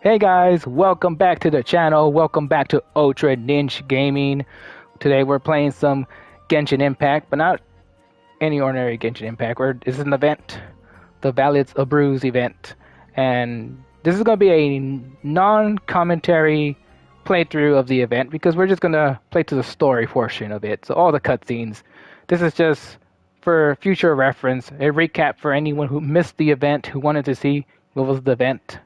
Hey guys, welcome back to the channel. Welcome back to Ultra Ninja Gaming. Today we're playing some Genshin Impact, but not any ordinary Genshin Impact. This is an event, the Ballads of Brews event. And this is going to be a non-commentary playthrough of the event because we're just going to play to the story portion of it. So all the cutscenes. This is just for future reference, a recap for anyone who missed the event, who wanted to see what was the event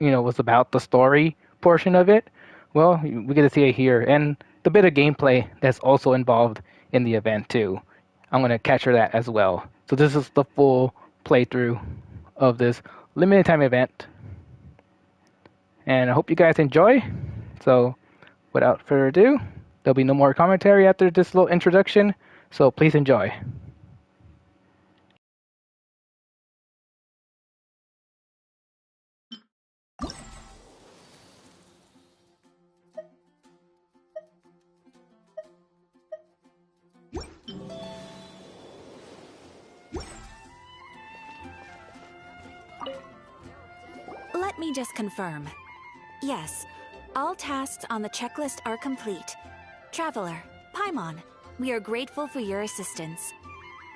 was about the story portion of it. Well, we get to see it here, and the bit of gameplay that's also involved in the event too. I'm gonna capture that as well. So this is the full playthrough of this limited time event, and I hope you guys enjoy. So, without further ado, there'll be no more commentary after this little introduction. So please enjoy. Let me just confirm. Yes, all tasks on the checklist are complete. Traveler, Paimon, we are grateful for your assistance.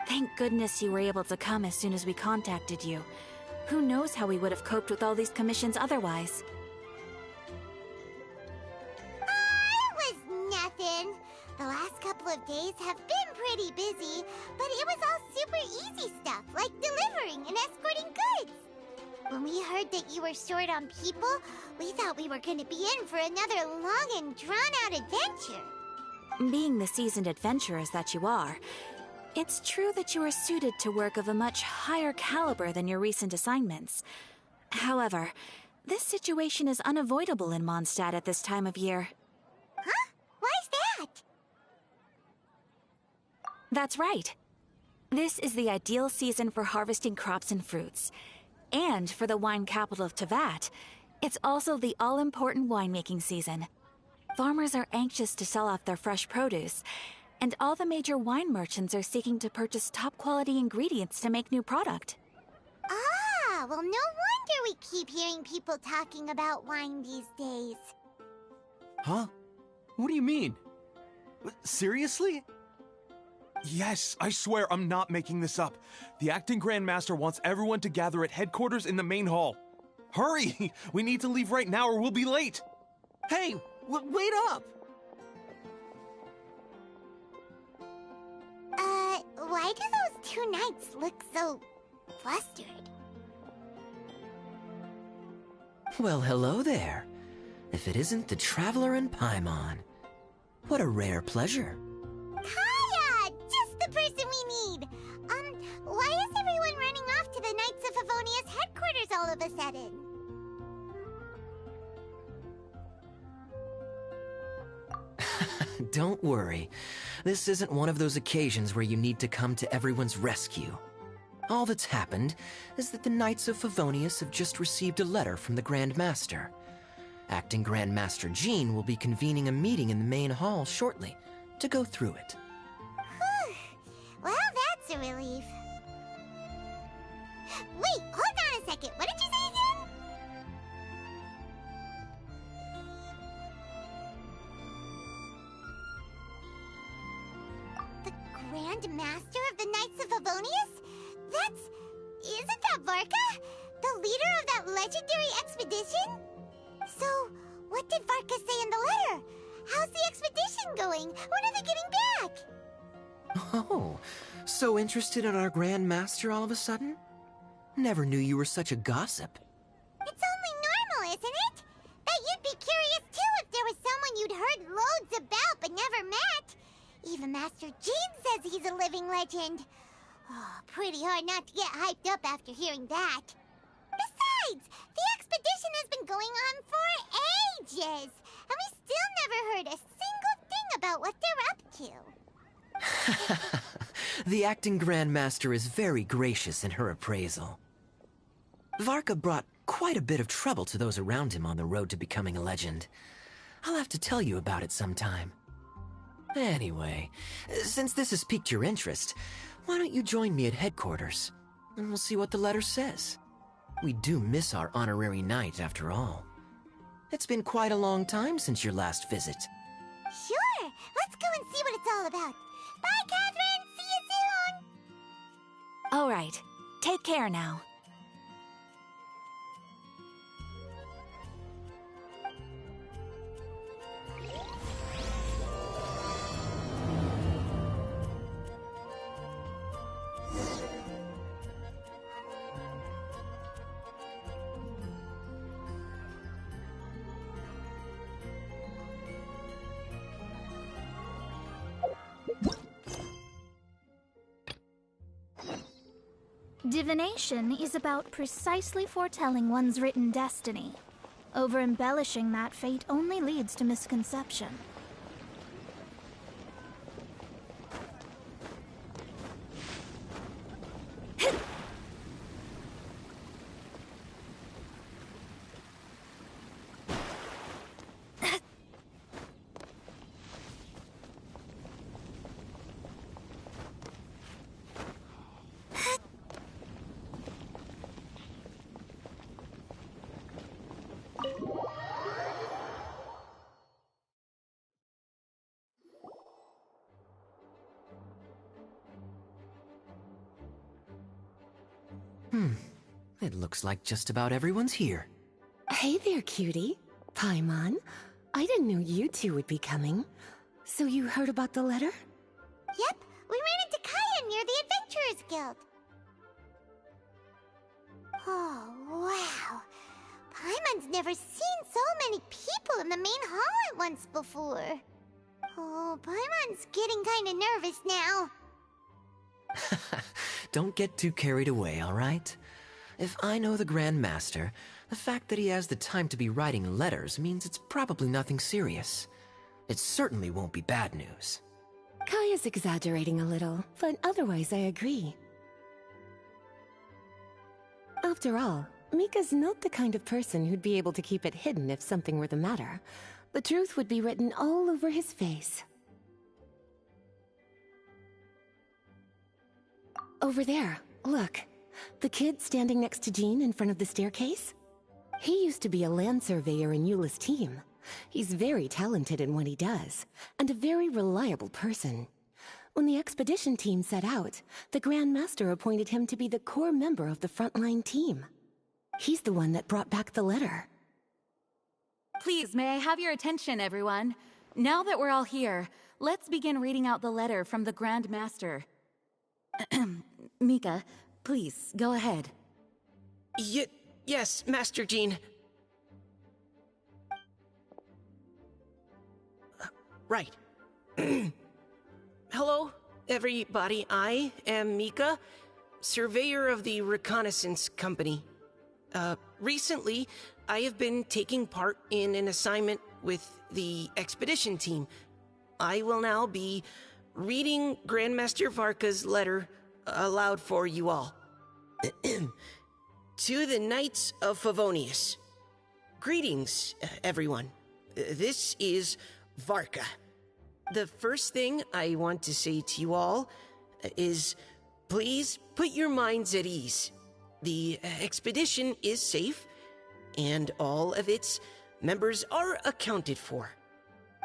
Thank goodness you were able to come as soon as we contacted you. Who knows how we would have coped with all these commissions otherwise? It was nothing. The last couple of days have been pretty busy, but it was all super easy stuff, like delivering and escorting goods. When we heard that you were short on people, we thought we were going to be in for another long and drawn-out adventure. Being the seasoned adventurers that you are, it's true that you are suited to work of a much higher caliber than your recent assignments. However, this situation is unavoidable in Mondstadt at this time of year. Huh? Why's that? That's right. This is the ideal season for harvesting crops and fruits. And for the wine capital of Teyvat, it's also the all-important winemaking season. Farmers are anxious to sell off their fresh produce, and all the major wine merchants are seeking to purchase top-quality ingredients to make new product. Ah, well, no wonder we keep hearing people talking about wine these days. Huh? What do you mean? Seriously? Yes, I swear I'm not making this up. The acting Grandmaster wants everyone to gather at headquarters in the main hall. Hurry! We need to leave right now or we'll be late! Hey, wait up! Why do those two knights look so flustered? Well, hello there. If it isn't the Traveler and Paimon. What a rare pleasure. Kaya! Just the person we need! Why is everyone running off to the Knights of Favonia's headquarters all of a sudden? Don't worry. This isn't one of those occasions where you need to come to everyone's rescue. All that's happened is that the Knights of Favonius have just received a letter from the Grand Master. Acting Grand Master Jean will be convening a meeting in the main hall shortly to go through it. Well, that's a relief. Wait, hold on a second. What did you say again? The Grand Master of the Knights of Favonius? Isn't that Varka? The leader of that legendary expedition? So, what did Varka say in the letter? How's the expedition going? When are they getting back? Oh, so interested in our Grand Master all of a sudden? Never knew you were such a gossip. It's only normal, isn't it? That you'd be curious too if there was someone you'd heard loads about but never met. Even Master Jean says he's a living legend. Oh, pretty hard not to get hyped up after hearing that. Besides, the expedition has been going on for ages, and we still never heard a single thing about what they're up to. The acting Grand Master is very gracious in her appraisal. Varka brought quite a bit of trouble to those around him on the road to becoming a legend. I'll have to tell you about it sometime. Anyway, since this has piqued your interest, why don't you join me at headquarters, and we'll see what the letter says. We do miss our honorary knight, after all. It's been quite a long time since your last visit. Sure, let's go and see what it's all about. Bye, Catherine! See you soon! All right. Take care now. Divination is about precisely foretelling one's written destiny. Over-embellishing that fate only leads to misconception. It looks like just about everyone's here. Hey there, cutie. Paimon. I didn't know you two would be coming. So you heard about the letter? Yep, we ran into Kaya near the Adventurers Guild. Oh, wow. Paimon's never seen so many people in the main hall at once before. Oh, Paimon's getting kinda nervous now. Don't get too carried away, all right? If I know the Grand Master, the fact that he has the time to be writing letters means it's probably nothing serious. It certainly won't be bad news. Kaya's exaggerating a little, but otherwise I agree. After all, Mika's not the kind of person who'd be able to keep it hidden if something were the matter. The truth would be written all over his face. Over there, look. The kid standing next to Jean in front of the staircase? He used to be a land surveyor in Eula's team. He's very talented in what he does, and a very reliable person. When the expedition team set out, the Grand Master appointed him to be the core member of the frontline team. He's the one that brought back the letter. Please, may I have your attention, everyone? Now that we're all here, let's begin reading out the letter from the Grand Master. Mika, please, go ahead. Yes, Master Jean. Right. Hello, everybody. I am Mika, surveyor of the Reconnaissance Company. Recently, I have been taking part in an assignment with the expedition team. I will now be reading Grandmaster Varka's letter aloud for you all. To the Knights of Favonius. Greetings, everyone. This is Varka. The first thing I want to say to you all is, please put your minds at ease. The expedition is safe, and all of its members are accounted for.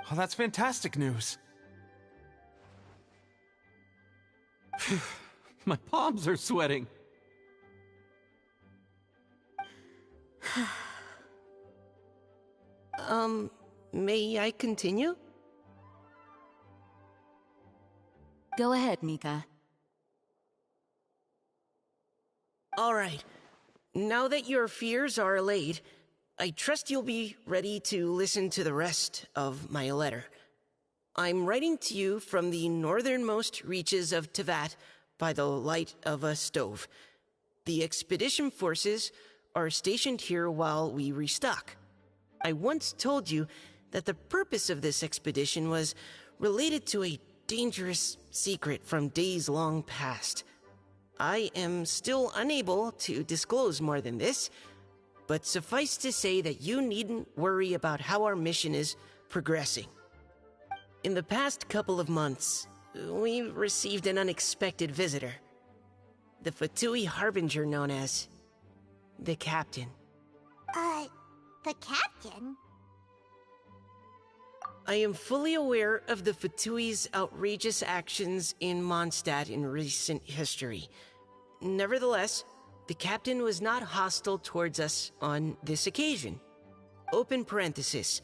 Oh, that's fantastic news. My palms are sweating. May I continue? Go ahead, Mika. All right. Now that your fears are allayed, I trust you'll be ready to listen to the rest of my letter. I'm writing to you from the northernmost reaches of Tevat by the light of a stove. The expedition forces are stationed here while we restock. I once told you that the purpose of this expedition was related to a dangerous secret from days long past. I am still unable to disclose more than this, but suffice to say that you needn't worry about how our mission is progressing. In the past couple of months, we received an unexpected visitor. The Fatui Harbinger known as the Captain. The captain? I am fully aware of the Fatui's outrageous actions in Mondstadt in recent history. Nevertheless, the captain was not hostile towards us on this occasion. Open parenthesis.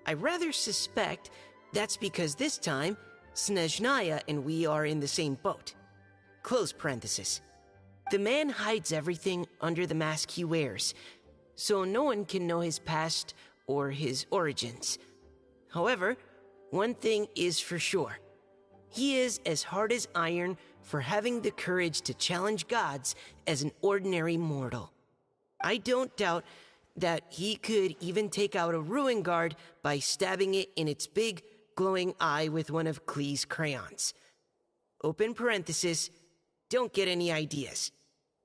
I rather suspect that's because this time, Snezhnaya and we are in the same boat. Close parenthesis. The man hides everything under the mask he wears, so no one can know his past or his origins. However, one thing is for sure. He is as hard as iron for having the courage to challenge gods as an ordinary mortal. I don't doubt that he could even take out a ruin guard by stabbing it in its big, glowing eye with one of Klee's crayons. Open parenthesis, don't get any ideas.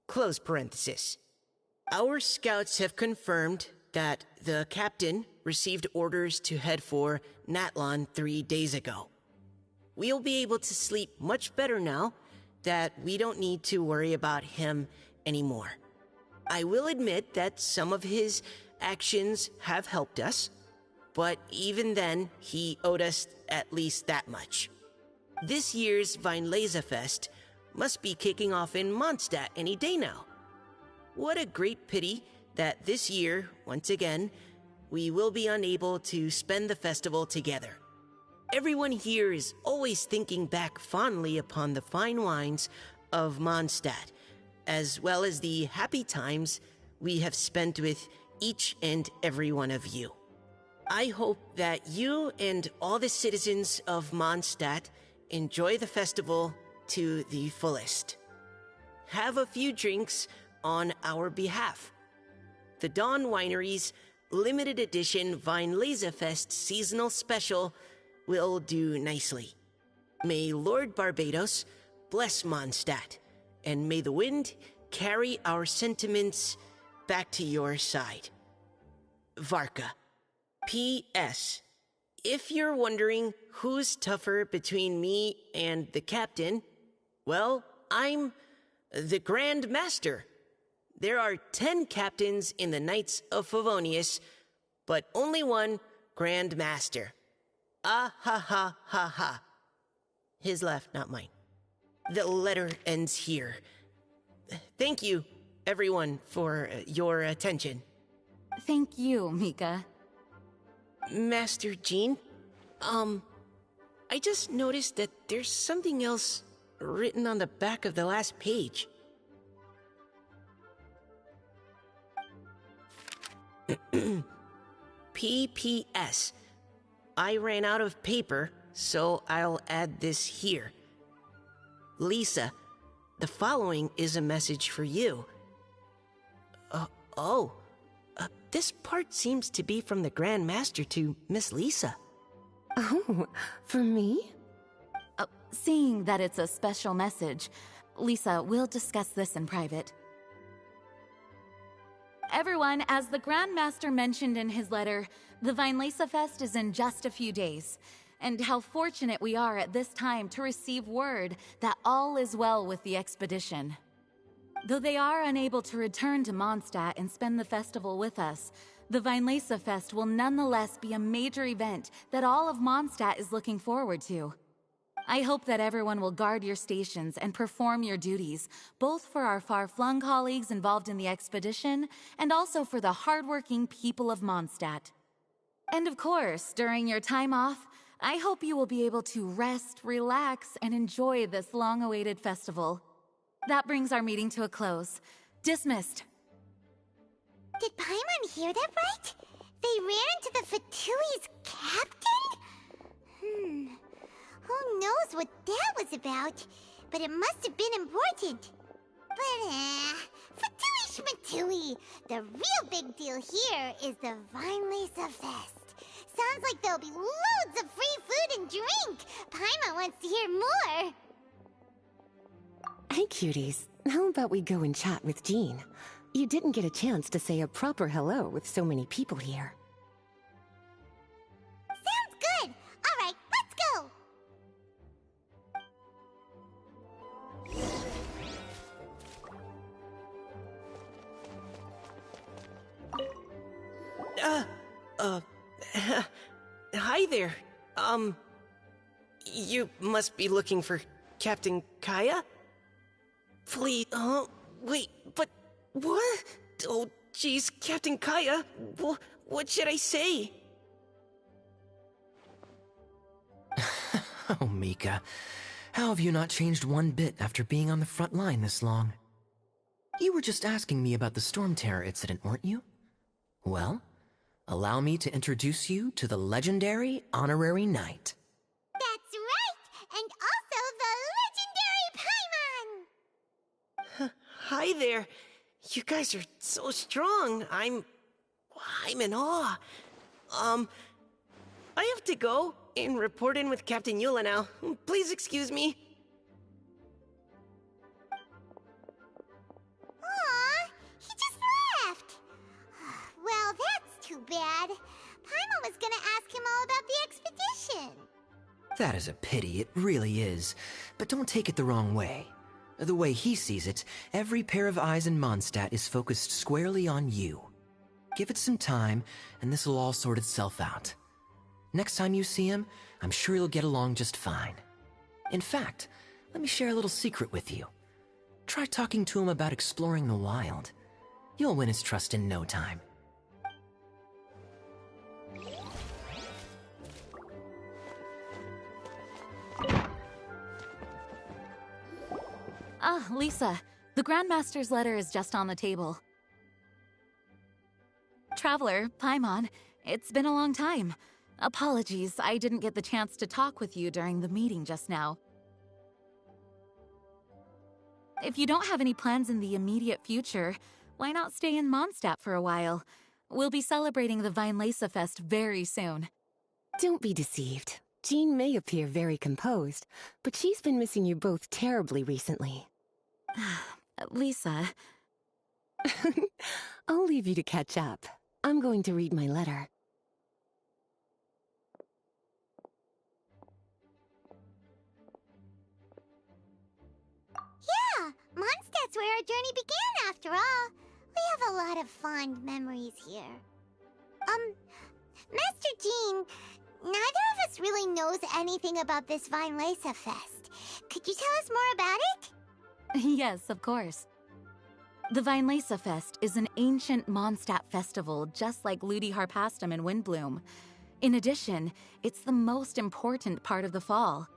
Close parenthesis. Our scouts have confirmed that the captain received orders to head for Natlon 3 days ago. We'll be able to sleep much better now that we don't need to worry about him anymore. I will admit that some of his actions have helped us, but even then, he owed us at least that much. This year's Weinlesefest must be kicking off in Mondstadt any day now. What a great pity that this year, once again, we will be unable to spend the festival together. Everyone here is always thinking back fondly upon the fine wines of Mondstadt, as well as the happy times we have spent with each and every one of you. I hope that you and all the citizens of Mondstadt enjoy the festival to the fullest. Have a few drinks on our behalf. The Dawn Winery's limited edition Weinlesefest seasonal special will do nicely. May Lord Barbados bless Mondstadt, and may the wind carry our sentiments back to your side. Varka. P.S. If you're wondering who's tougher between me and the captain, well, I'm the Grand Master. There are 10 captains in the Knights of Favonius, but only one Grand Master. Ah ha ha ha ha. His laugh, not mine. The letter ends here. Thank you, everyone, for your attention. Thank you, Mika. Master Jean, I just noticed that there's something else written on the back of the last page. P.P.S. I ran out of paper, so I'll add this here. Lisa, the following is a message for you. This part seems to be from the Grand Master to Miss Lisa. Oh, for me? Seeing that it's a special message, Lisa, we'll discuss this in private. Everyone, as the Grand Master mentioned in his letter, the Weinlesefest is in just a few days. And how fortunate we are at this time to receive word that all is well with the expedition. Though they are unable to return to Mondstadt and spend the festival with us, the Weinlesefest will nonetheless be a major event that all of Mondstadt is looking forward to. I hope that everyone will guard your stations and perform your duties, both for our far-flung colleagues involved in the expedition and also for the hardworking people of Mondstadt. And of course, during your time off, I hope you will be able to rest, relax, and enjoy this long-awaited festival. That brings our meeting to a close. Dismissed. Did Paimon hear that right? They ran into the Fatui's captain? Who knows what that was about? But it must have been important. But, Fatui Schmatui! The real big deal here is the Weinlesefest. Sounds like there'll be loads of free food and drink. Paimon wants to hear more. Hey, cuties. How about we go and chat with Jean? You didn't get a chance to say a proper hello with so many people here. Sounds good! Alright, let's go! Hi there, You must be looking for Captain Kaya? Please, wait, but what? Oh, jeez, Captain Kaya, what should I say? Oh, Mika. How have you not changed one bit after being on the front line this long? You were just asking me about the Storm Terror incident, weren't you? Well, allow me to introduce you to the legendary Honorary Knight. That's right! And also the legendary Paimon! Hi there. You guys are so strong. I'm in awe. I have to go and report in with Captain Eula now. Please excuse me. Aw, he just left! Well, that's too bad. Paimon was gonna ask him all about the expedition. That is a pity, it really is. But don't take it the wrong way. The way he sees it, every pair of eyes in Mondstadt is focused squarely on you. Give it some time, and this will all sort itself out. Next time you see him, I'm sure you'll get along just fine. In fact, let me share a little secret with you. Try talking to him about exploring the wild. You'll win his trust in no time. Ah, Lisa, the Grandmaster's letter is just on the table. Traveler, Paimon, it's been a long time. Apologies, I didn't get the chance to talk with you during the meeting just now. If you don't have any plans in the immediate future, why not stay in Mondstadt for a while? We'll be celebrating the Weinlese Fest very soon. Don't be deceived. Jean may appear very composed, but she's been missing you both terribly recently. Lisa... I'll leave you to catch up. I'm going to read my letter. Yeah, Mondstadt's where our journey began after all. We have a lot of fond memories here. Master Jean, neither of us really knows anything about this Weinlese Fest. Could you tell us more about it? Yes, of course. The Weinlese Fest is an ancient Mondstadt festival just like Ludi Harpastum and Windbloom. In addition, it's the most important part of the fall.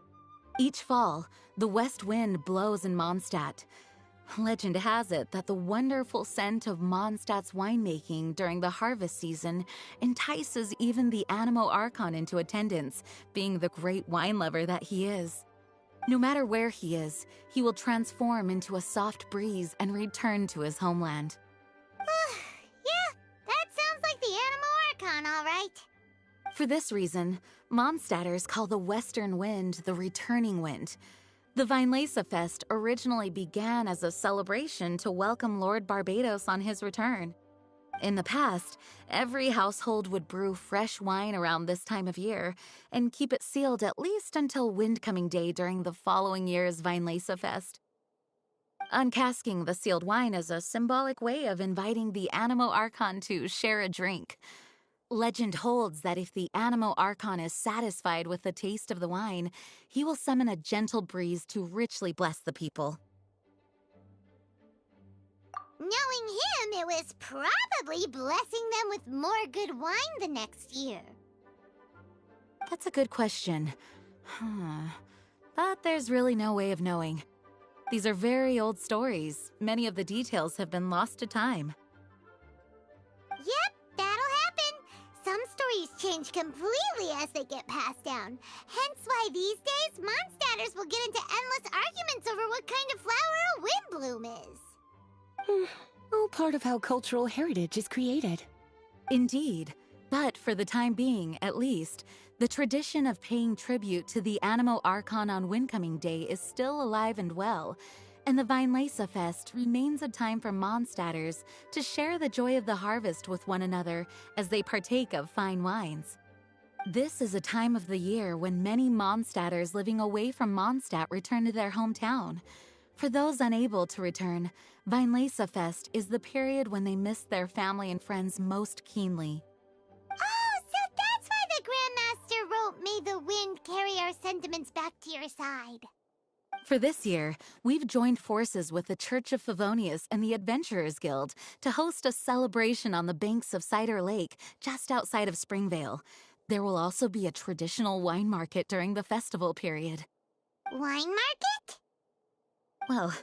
Each fall, the west wind blows in Mondstadt. Legend has it that the wonderful scent of Mondstadt's winemaking during the harvest season entices even the Animo Archon into attendance, being the great wine lover that he is. No matter where he is, he will transform into a soft breeze and return to his homeland. Yeah, that sounds like the Animo Archon, all right. For this reason, Mondstadters call the western wind the returning wind. The Weinlese Fest originally began as a celebration to welcome Lord Barbados on his return. In the past, every household would brew fresh wine around this time of year and keep it sealed at least until Windcoming Day during the following year's Weinlese Fest. Uncasking the sealed wine is a symbolic way of inviting the Animo Archon to share a drink. Legend holds that if the Animo Archon is satisfied with the taste of the wine, he will summon a gentle breeze to richly bless the people. Knowing him, it was probably blessing them with more good wine the next year. That's a good question. But there's really no way of knowing. These are very old stories. Many of the details have been lost to time. Yep, that'll happen. Some stories change completely as they get passed down. Hence why these days, Mondstadters will get into endless arguments over what kind of flower a windbloom is. All part of how cultural heritage is created. Indeed. But for the time being, at least, the tradition of paying tribute to the Animo Archon on Windcoming Day is still alive and well, and the Weinlese Fest remains a time for Mondstadters to share the joy of the harvest with one another as they partake of fine wines. This is a time of the year when many Mondstadters living away from Mondstadt return to their hometown. For those unable to return, Weinlese Fest is the period when they miss their family and friends most keenly. Oh, so that's why the Grandmaster wrote may the wind carry our sentiments back to your side. For this year, we've joined forces with the Church of Favonius and the Adventurers Guild to host a celebration on the banks of Cider Lake, just outside of Springvale. There will also be a traditional wine market during the festival period. Wine market? Well,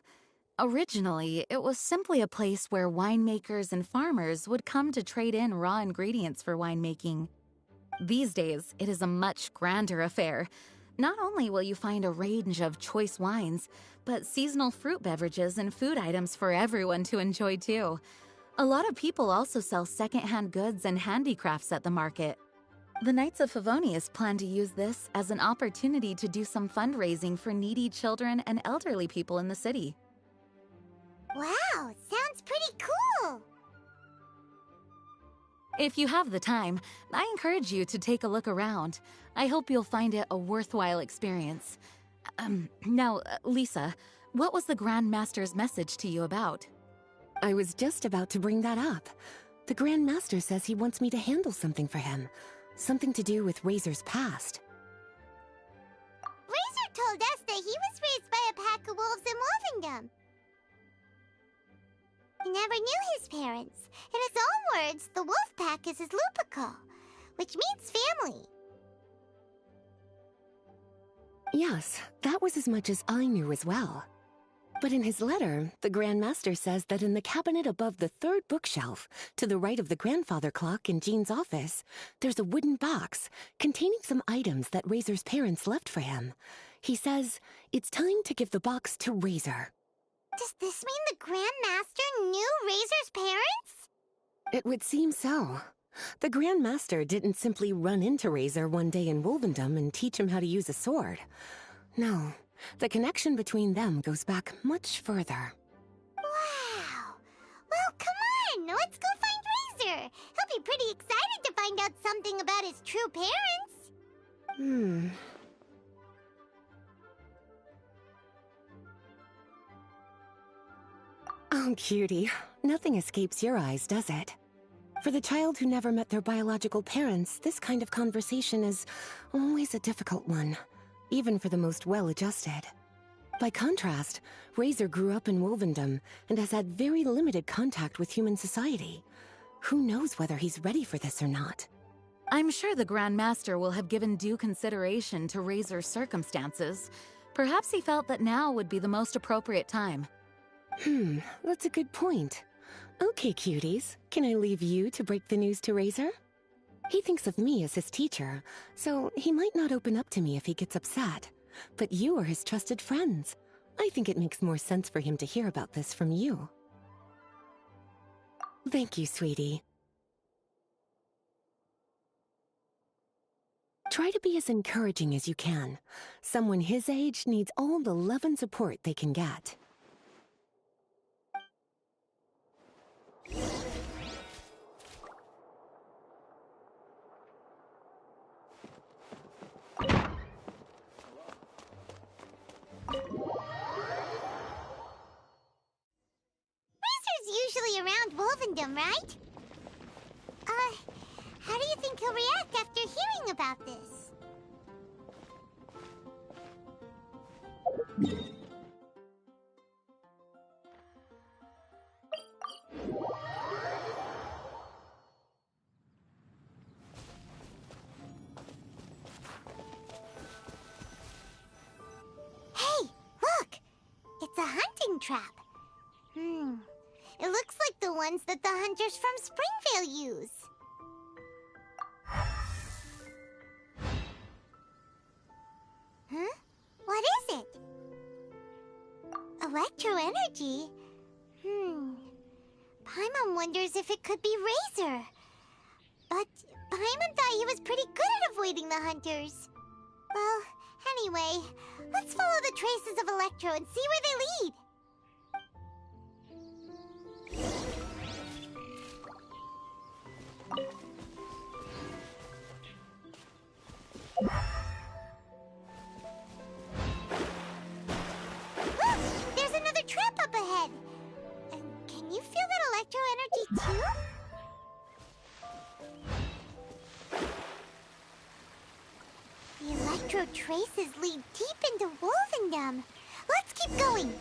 originally, it was simply a place where winemakers and farmers would come to trade in raw ingredients for winemaking. These days, it is a much grander affair. Not only will you find a range of choice wines, but seasonal fruit beverages and food items for everyone to enjoy too. A lot of people also sell secondhand goods and handicrafts at the market. The Knights of Favonius plan to use this as an opportunity to do some fundraising for needy children and elderly people in the city. Wow, sounds pretty cool! If you have the time, I encourage you to take a look around. I hope you'll find it a worthwhile experience. Now, Lisa, what was the Grand Master's message to you about? I was just about to bring that up. The Grand Master says he wants me to handle something for him. Something to do with Razor's past. Razor told us that he was raised by a pack of wolves in Wolvendom. He never knew his parents. In his own words, the wolf pack is his lupical, which means family. Yes, that was as much as I knew as well. But in his letter, the Grand Master says that in the cabinet above the third bookshelf, to the right of the grandfather clock in Jean's office, there's a wooden box containing some items that Razor's parents left for him. He says it's time to give the box to Razor. Does this mean the Grand Master knew Razor's parents? It would seem so. The Grand Master didn't simply run into Razor one day in Wolvendom and teach him how to use a sword. No, the connection between them goes back much further. Wow! Well, come on! Let's go find Razor! He'll be pretty excited to find out something about his true parents! Oh, cutie. Nothing escapes your eyes, does it? For the child who never met their biological parents, this kind of conversation is always a difficult one, even for the most well-adjusted. By contrast, Razor grew up in Wolvendom and has had very limited contact with human society. Who knows whether he's ready for this or not? I'm sure the Grand Master will have given due consideration to Razor's circumstances. Perhaps he felt that now would be the most appropriate time. That's a good point. Okay, cuties, can I leave you to break the news to Razor? He thinks of me as his teacher, so he might not open up to me if he gets upset. But you are his trusted friends. I think it makes more sense for him to hear about this from you. Thank you, sweetie. Try to be as encouraging as you can. Someone his age needs all the love and support they can get. Usually around Wolvendom, right? How do you think he'll react after hearing about this? Hey, look! It's a hunting trap. It looks like the ones that the hunters from Springvale use. Huh? What is it? Electro energy? Paimon wonders if it could be Razor. But Paimon thought he was pretty good at avoiding the hunters. Well, anyway, let's follow the traces of Electro and see where they lead. Look! There's another trap up ahead! And can you feel that electro energy too? The traces lead deep into Wolvendom. Let's keep going.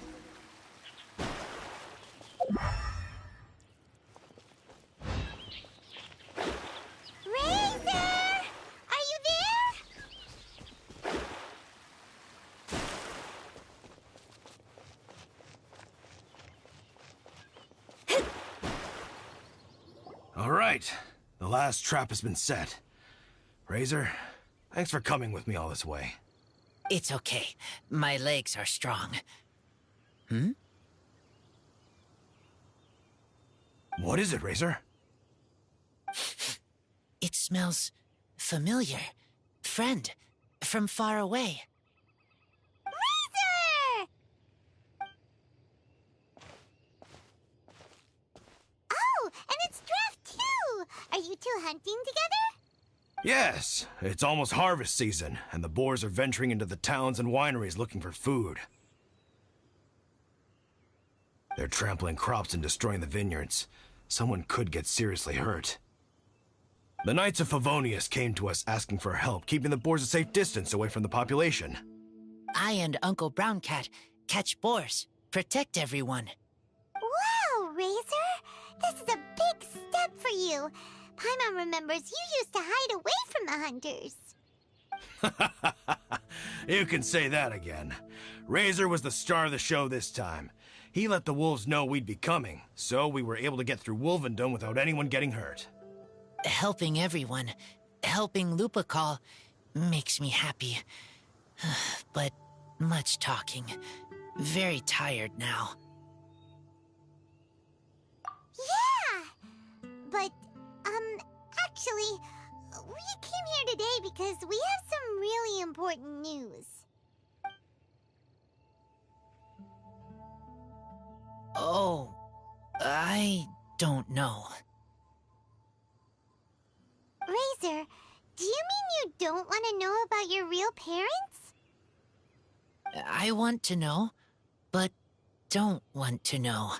Razor! Are you there? All right. The last trap has been set. Razor, thanks for coming with me all this way. It's okay. My legs are strong. What is it, Razor? It smells familiar. Friend, from far away. Razor! Oh, and it's Draft too! Are you two hunting together? Yes, it's almost harvest season, and the boars are venturing into the towns and wineries looking for food. They're trampling crops and destroying the vineyards. Someone could get seriously hurt. The Knights of Favonius came to us asking for help, keeping the boars a safe distance away from the population. I and Uncle Brown Cat catch boars, protect everyone. Wow, Razor! This is a big step for you. Paimon remembers you used to hide away from the hunters. You can say that again. Razor was the star of the show this time. He let the wolves know we'd be coming, so we were able to get through Wolvendom without anyone getting hurt. Helping everyone, helping Lupical, makes me happy. But much talking. Very tired now. Yeah! But, actually, we came here today because we have some really important news. Oh, I don't know. Razor, do you mean you don't want to know about your real parents? I want to know, but don't want to know.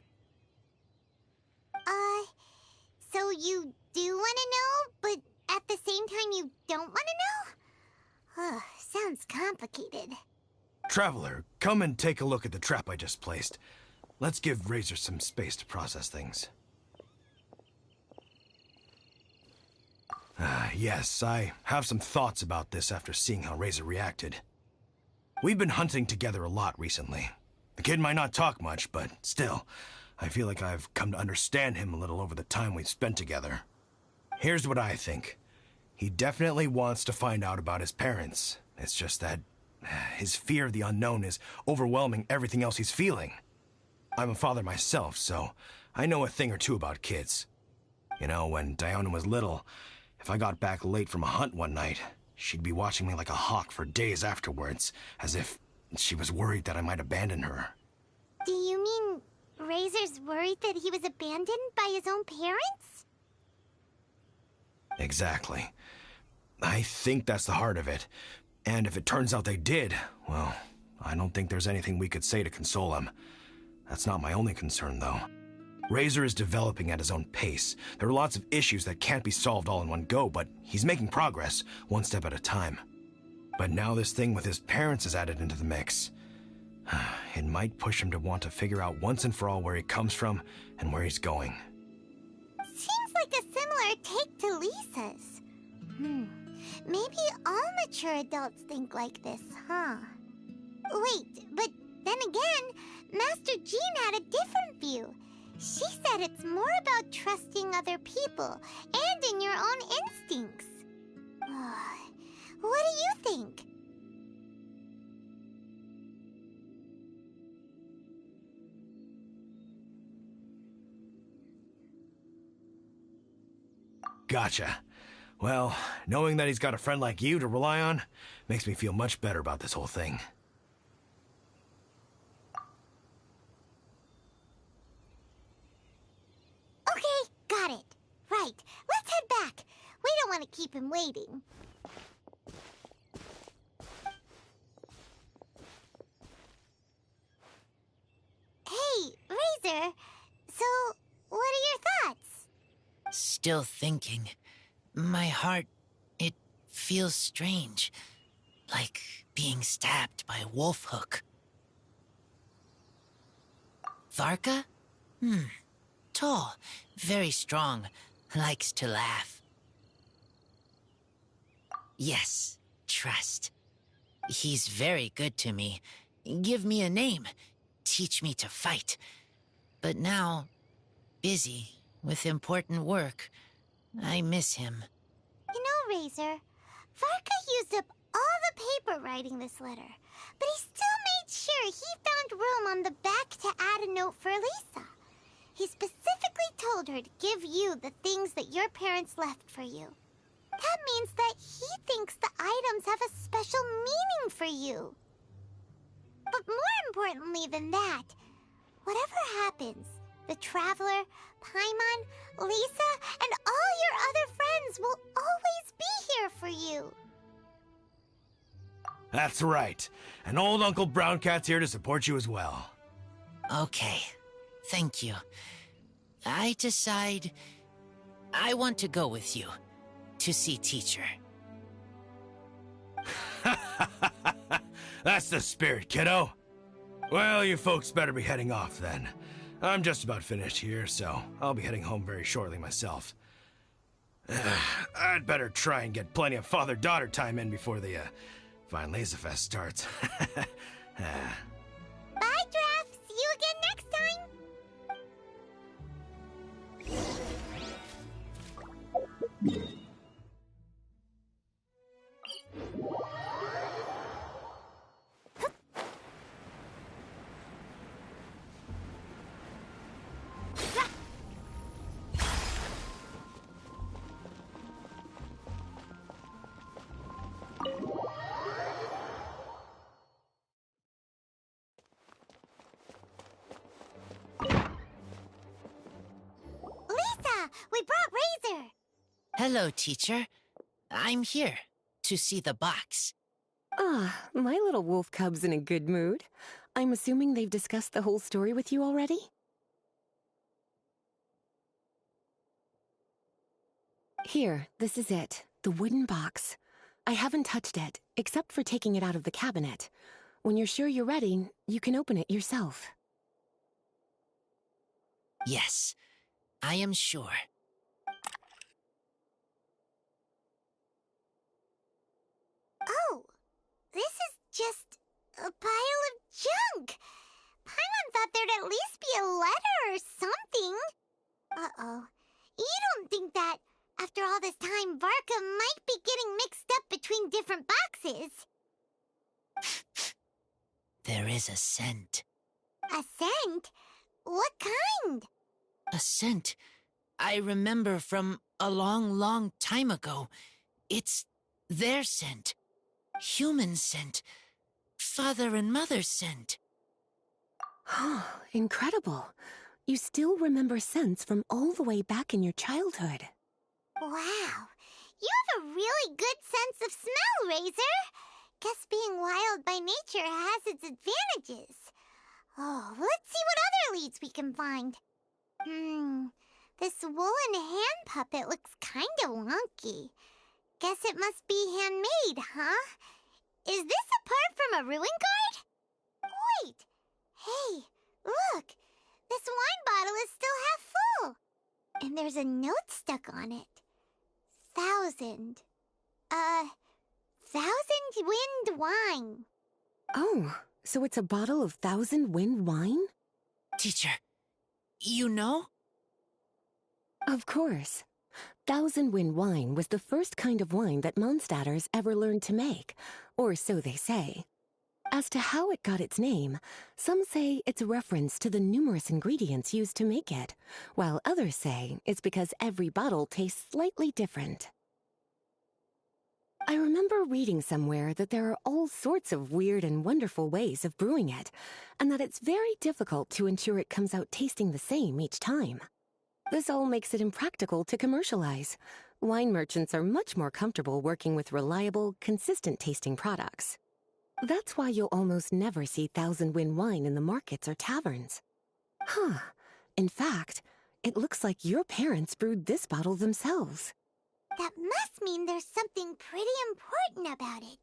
So you do want to know, but at the same time you don't want to know? Sounds complicated. Traveler, come and take a look at the trap I just placed. Let's give Razor some space to process things. Yes, I have some thoughts about this after seeing how Razor reacted. We've been hunting together a lot recently. The kid might not talk much, but still, I feel like I've come to understand him a little over the time we've spent together. Here's what I think. He definitely wants to find out about his parents. It's just that his fear of the unknown is overwhelming everything else he's feeling. I'm a father myself, so I know a thing or two about kids. You know, when Diona was little, if I got back late from a hunt one night, she'd be watching me like a hawk for days afterwards, as if she was worried that I might abandon her. Do you mean Razor's worried that he was abandoned by his own parents? Exactly. I think that's the heart of it. And if it turns out they did, well, I don't think there's anything we could say to console him. That's not my only concern, though. Razor is developing at his own pace. There are lots of issues that can't be solved all in one go, but he's making progress, one step at a time. But now this thing with his parents is added into the mix. It might push him to want to figure out once and for all where he comes from and where he's going. Seems like a similar take to Lisa's. Maybe all mature adults think like this, huh? Wait, but then again, Master Jean had a different view. She said it's more about trusting other people and in your own instincts. What do you think? Gotcha. Well, knowing that he's got a friend like you to rely on makes me feel much better about this whole thing. Okay, got it. Right, let's head back. We don't want to keep him waiting. Hey, Razor. So, what are your thoughts? Still thinking. My heart, it feels strange. like being stabbed by a wolf hook. Varka? Tall, very strong, likes to laugh. Yes, trust. He's very good to me. Give me a name, teach me to fight. But now, busy with important work, I miss him. You know, Razor, Varka used up all the paper writing this letter, but he still made sure he found room on the back to add a note for Lisa. He specifically told her to give you the things that your parents left for you. That means that he thinks the items have a special meaning for you. But more importantly than that, whatever happens, the Traveler, Paimon, Lisa, and all your other friends will always be here for you. That's right. And old Uncle Brown Cat's here to support you as well. Okay, thank you. I decide I want to go with you to see teacher. That's the spirit, kiddo. Well, you folks better be heading off then. I'm just about finished here, so I'll be heading home very shortly myself. I'd better try and get plenty of father-daughter time in before the Fine Laserfest starts. Bye, Draft. See you again next time. Lisa, we brought Razor. Hello, teacher. I'm here to see the box. Ah, my little wolf cub's in a good mood. I'm assuming they've discussed the whole story with you already? Here, this is it. The wooden box. I haven't touched it, except for taking it out of the cabinet. When you're sure you're ready, you can open it yourself. Yes, I am sure. Oh, this is just a pile of junk. Paimon thought there'd at least be a letter or something. Uh-oh. You don't think that, after all this time, Varka might be getting mixed up between different boxes? There is a scent. A scent? What kind? A scent I remember from a long, long time ago. It's their scent. Human scent. Father and mother scent. Oh, incredible. You still remember scents from all the way back in your childhood. Wow. You have a really good sense of smell, Razor. Guess being wild by nature has its advantages. Oh, let's see what other leads we can find. This woolen hand puppet looks kinda wonky. Guess it must be handmade, huh? Is this a part from a ruin guard? Wait! Hey, look! This wine bottle is still half full! And there's a note stuck on it. 1,000. 1,000 wind wine. Oh, so it's a bottle of 1,000 wind wine? Teacher, you know? Of course. 1,000 wind wine was the first kind of wine that Mondstadters ever learned to make, or so they say. As to how it got its name, some say it's a reference to the numerous ingredients used to make it, while others say it's because every bottle tastes slightly different. I remember reading somewhere that there are all sorts of weird and wonderful ways of brewing it, and that it's very difficult to ensure it comes out tasting the same each time. This all makes it impractical to commercialize. Wine merchants are much more comfortable working with reliable, consistent-tasting products. That's why you'll almost never see 1,000 wind wine in the markets or taverns. Huh. In fact, it looks like your parents brewed this bottle themselves. That must mean there's something pretty important about it.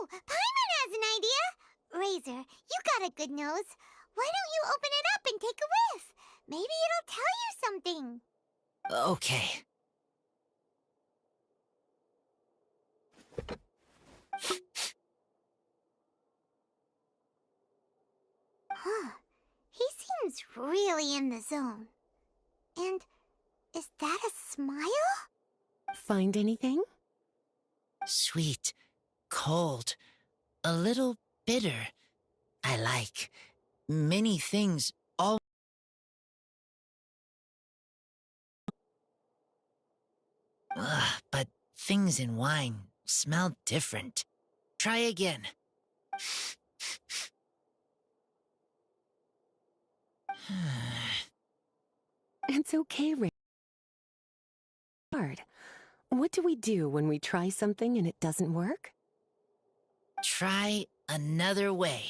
Oh, Paimon has an idea! Razor, you got a good nose. Why don't you open it up and take a whiff? Maybe it'll tell you something. Okay. Huh. He seems really in the zone. And is that a smile? Find anything? Sweet, cold, a little bitter. I like many things all. But things in wine smell different. Try again. It's okay, Ray. Hard. What do we do when we try something and it doesn't work? Try another way.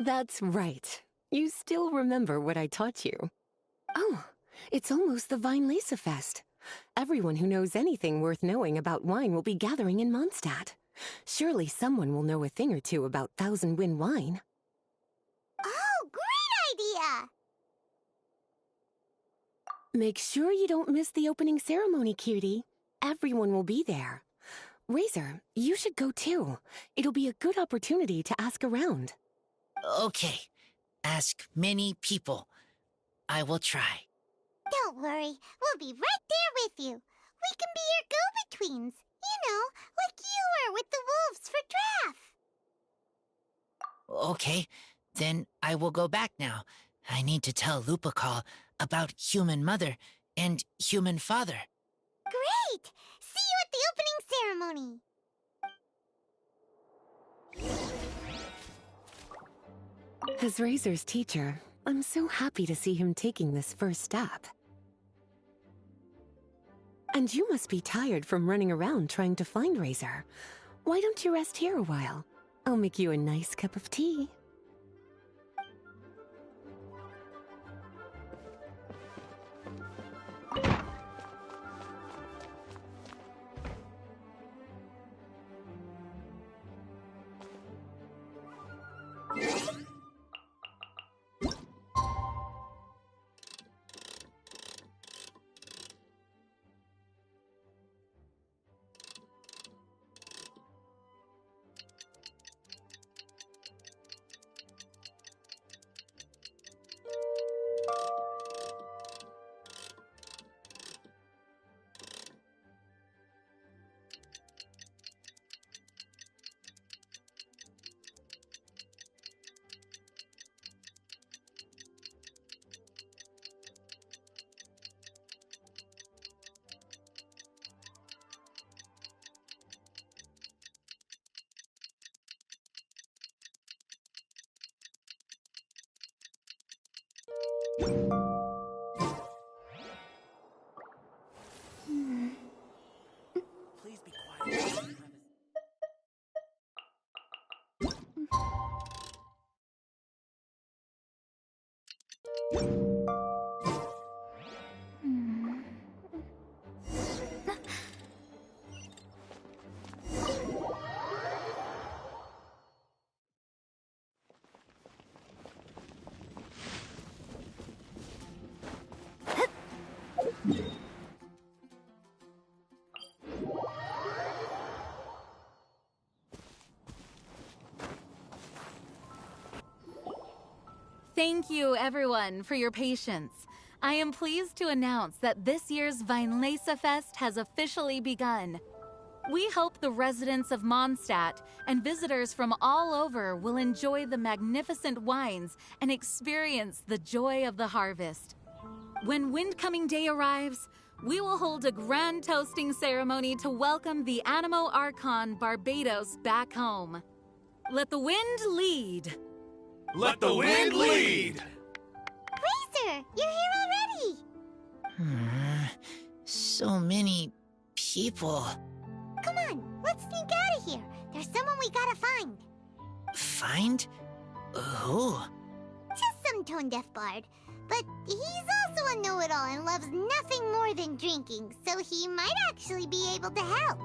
That's right. You still remember what I taught you. Oh, it's almost the Weinlese Fest. Everyone who knows anything worth knowing about wine will be gathering in Mondstadt. Surely someone will know a thing or two about Thousand Wind wine. Oh, great idea! Make sure you don't miss the opening ceremony, cutie. Everyone will be there. Razor, you should go too. It'll be a good opportunity to ask around. Okay. Ask many people. I will try. Don't worry, we'll be right there with you. We can be your go-betweens. You know, like you were with the wolves for Draff. Okay. Then I will go back now. I need to tell Lupacol about Human Mother and Human Father. Great! See you at the opening ceremony. As Razor's teacher, I'm so happy to see him taking this first step. And you must be tired from running around trying to find Razor. Why don't you rest here a while? I'll make you a nice cup of tea. Please be quiet. Thank you, everyone, for your patience. I am pleased to announce that this year's Weinlese Fest has officially begun. We hope the residents of Mondstadt and visitors from all over will enjoy the magnificent wines and experience the joy of the harvest. When Windcoming Day arrives, we will hold a grand toasting ceremony to welcome the Animo Archon Barbados back home. Let the wind lead. Let the wind lead! Razor, you're here already! So many people. Come on, let's sneak out of here. There's someone we gotta find. Find? Who? Just some tone-deaf bard. But he's also a know-it-all and loves nothing more than drinking, so he might actually be able to help.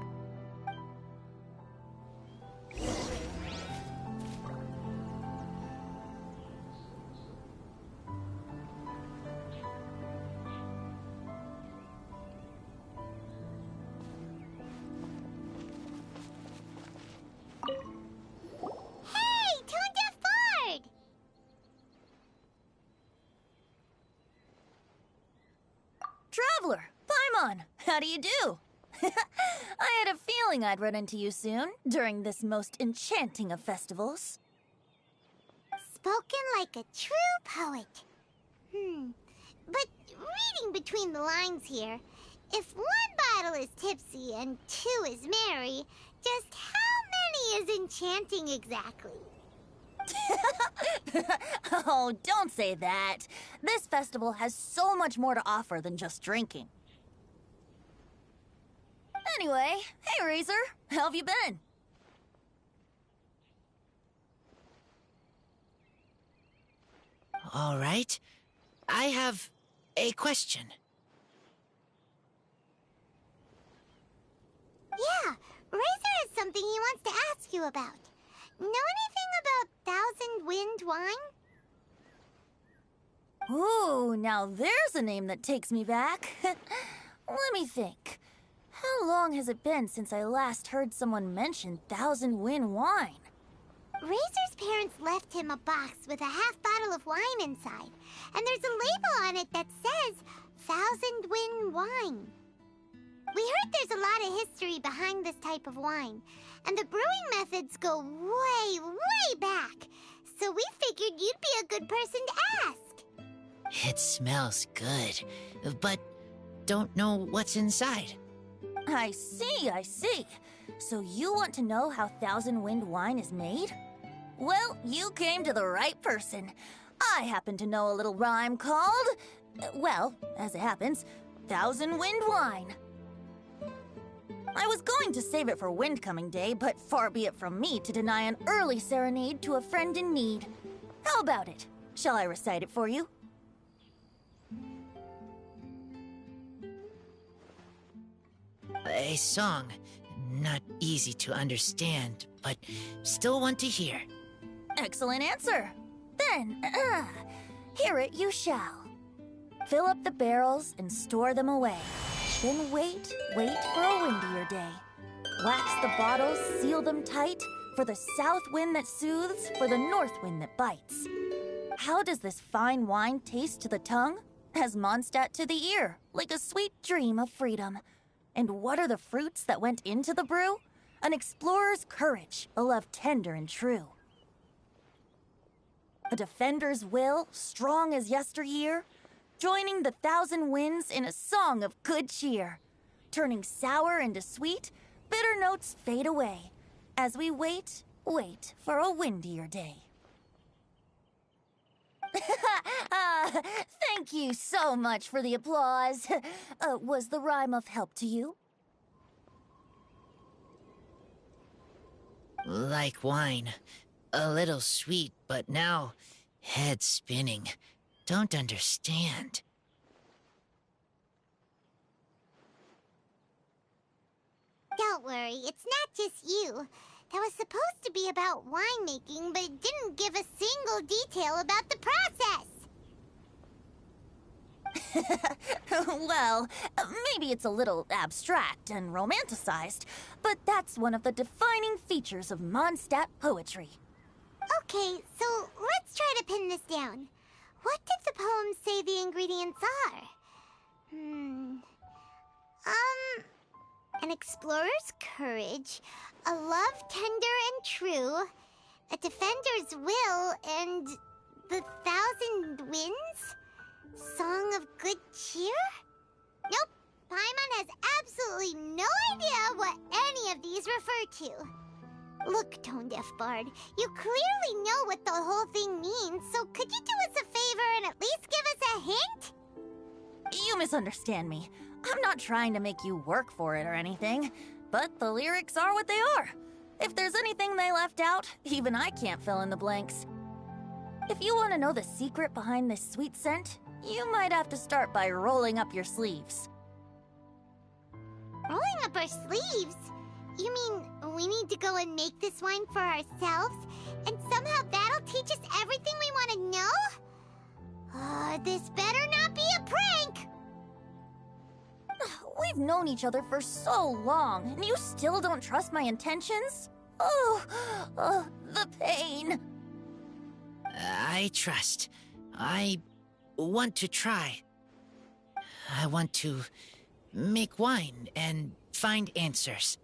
How do you do? I had a feeling I'd run into you soon, during this most enchanting of festivals. Spoken like a true poet. But reading between the lines here, if one bottle is tipsy and two is merry, just how many is enchanting exactly? Oh, don't say that. This festival has so much more to offer than just drinking. Anyway, hey Razor, how have you been? All right. I have a question. Yeah, Razor has something he wants to ask you about. Know anything about Thousand Wind wine? Ooh, now there's a name that takes me back. Let me think. How long has it been since I last heard someone mention Thousand Wind wine? Razor's parents left him a box with a half bottle of wine inside, and there's a label on it that says Thousand Wind wine. We heard there's a lot of history behind this type of wine, and the brewing methods go way, way back, so we figured you'd be a good person to ask. It smells good, but don't know what's inside. I see, I see. So you want to know how Thousand Wind wine is made? Well, you came to the right person. I happen to know a little rhyme called, well, as it happens, Thousand Wind wine. I was going to save it for Windcoming Day, but far be it from me to deny an early serenade to a friend in need. How about it? Shall I recite it for you? A song. Not easy to understand, but still want to hear. Excellent answer. Then, hear it you shall. Fill up the barrels and store them away. Then wait for a windier day. Wax the bottles, seal them tight, for the south wind that soothes, for the north wind that bites. How does this fine wine taste to the tongue? As Mondstadt to the ear, like a sweet dream of freedom. And what are the fruits that went into the brew? An explorer's courage, a love tender and true. A defender's will, strong as yesteryear, joining the thousand winds in a song of good cheer. Turning sour into sweet, bitter notes fade away, as we wait for a windier day. Thank you so much for the applause. Was the rhyme of help to you? Like wine. A little sweet, but now head spinning. Don't understand. Don't worry, it's not just you. That was supposed to be about winemaking, but it didn't give a single detail about the process. Well, maybe it's a little abstract and romanticized, but that's one of the defining features of Mondstadt poetry. Okay, so let's try to pin this down. What did the poem say the ingredients are? An explorer's courage, a love tender and true, a defender's will, and the thousand winds? Song of good cheer? Nope, Paimon has absolutely no idea what any of these refer to. Look, Tone Deaf Bard, you clearly know what the whole thing means, so could you do us a favor and at least give us a hint? You misunderstand me. I'm not trying to make you work for it or anything, but the lyrics are what they are. If there's anything they left out, even I can't fill in the blanks. If you want to know the secret behind this sweet scent, you might have to start by rolling up your sleeves. Rolling up our sleeves? You mean we need to go and make this wine for ourselves, and somehow that'll teach us everything we want to know? This better not be a prank! We've known each other for so long, and you still don't trust my intentions? Oh, the pain. I trust. I want to try. I want to make wine and find answers.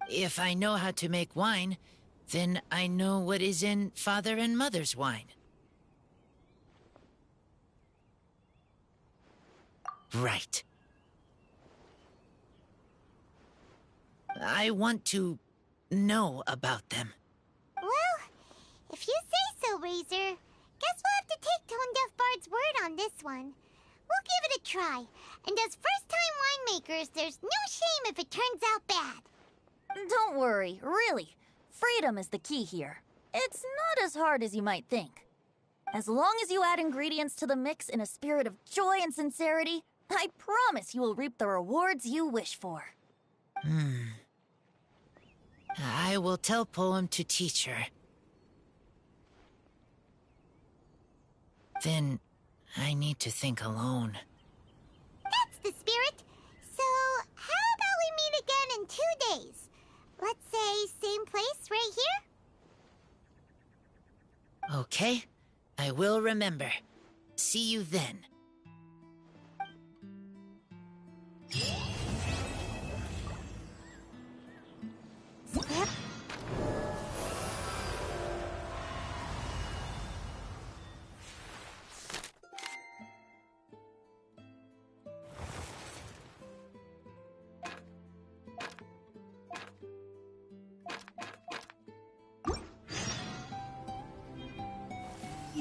If I know how to make wine, then I know what is in Father and Mother's wine. Right. I want to know about them. Well, if you say so, Razor. Guess we'll have to take Tone Deaf Bard's word on this one. We'll give it a try. And as first-time winemakers, there's no shame if it turns out bad. Don't worry, really. Freedom is the key here. It's not as hard as you might think. As long as you add ingredients to the mix in a spirit of joy and sincerity, I promise you will reap the rewards you wish for. I will tell Poem to teach her. Then I need to think alone. That's the spirit. So, how about we meet again in 2 days? Let's say same place right here? Okay, I will remember. See you then.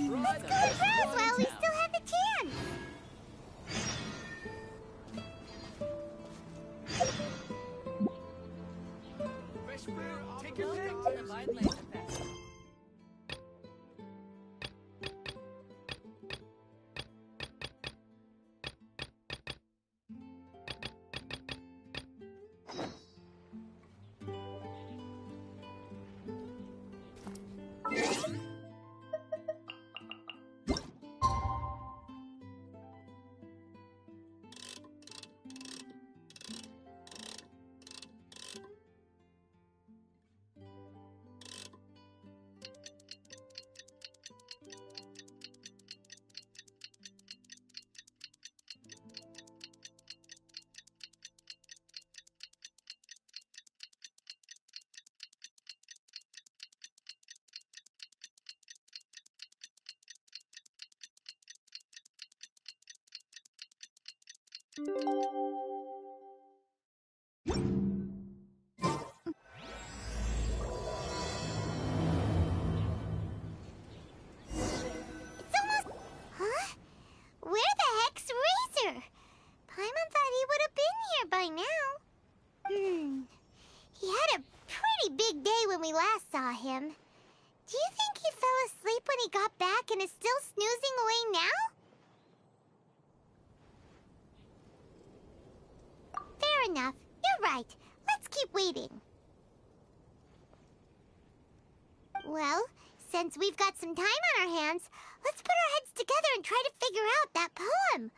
Let's go to Brews while we still have the chance. Take your pick. It's almost... Huh? Where the heck's Razor? Paimon thought he would have been here by now. He had a pretty big day when we last saw him. Do you think he fell asleep when he got back and is still snoozing away now? Fair enough. You're right. Let's keep waiting. Well, since we've got some time on our hands, let's put our heads together and try to figure out that poem.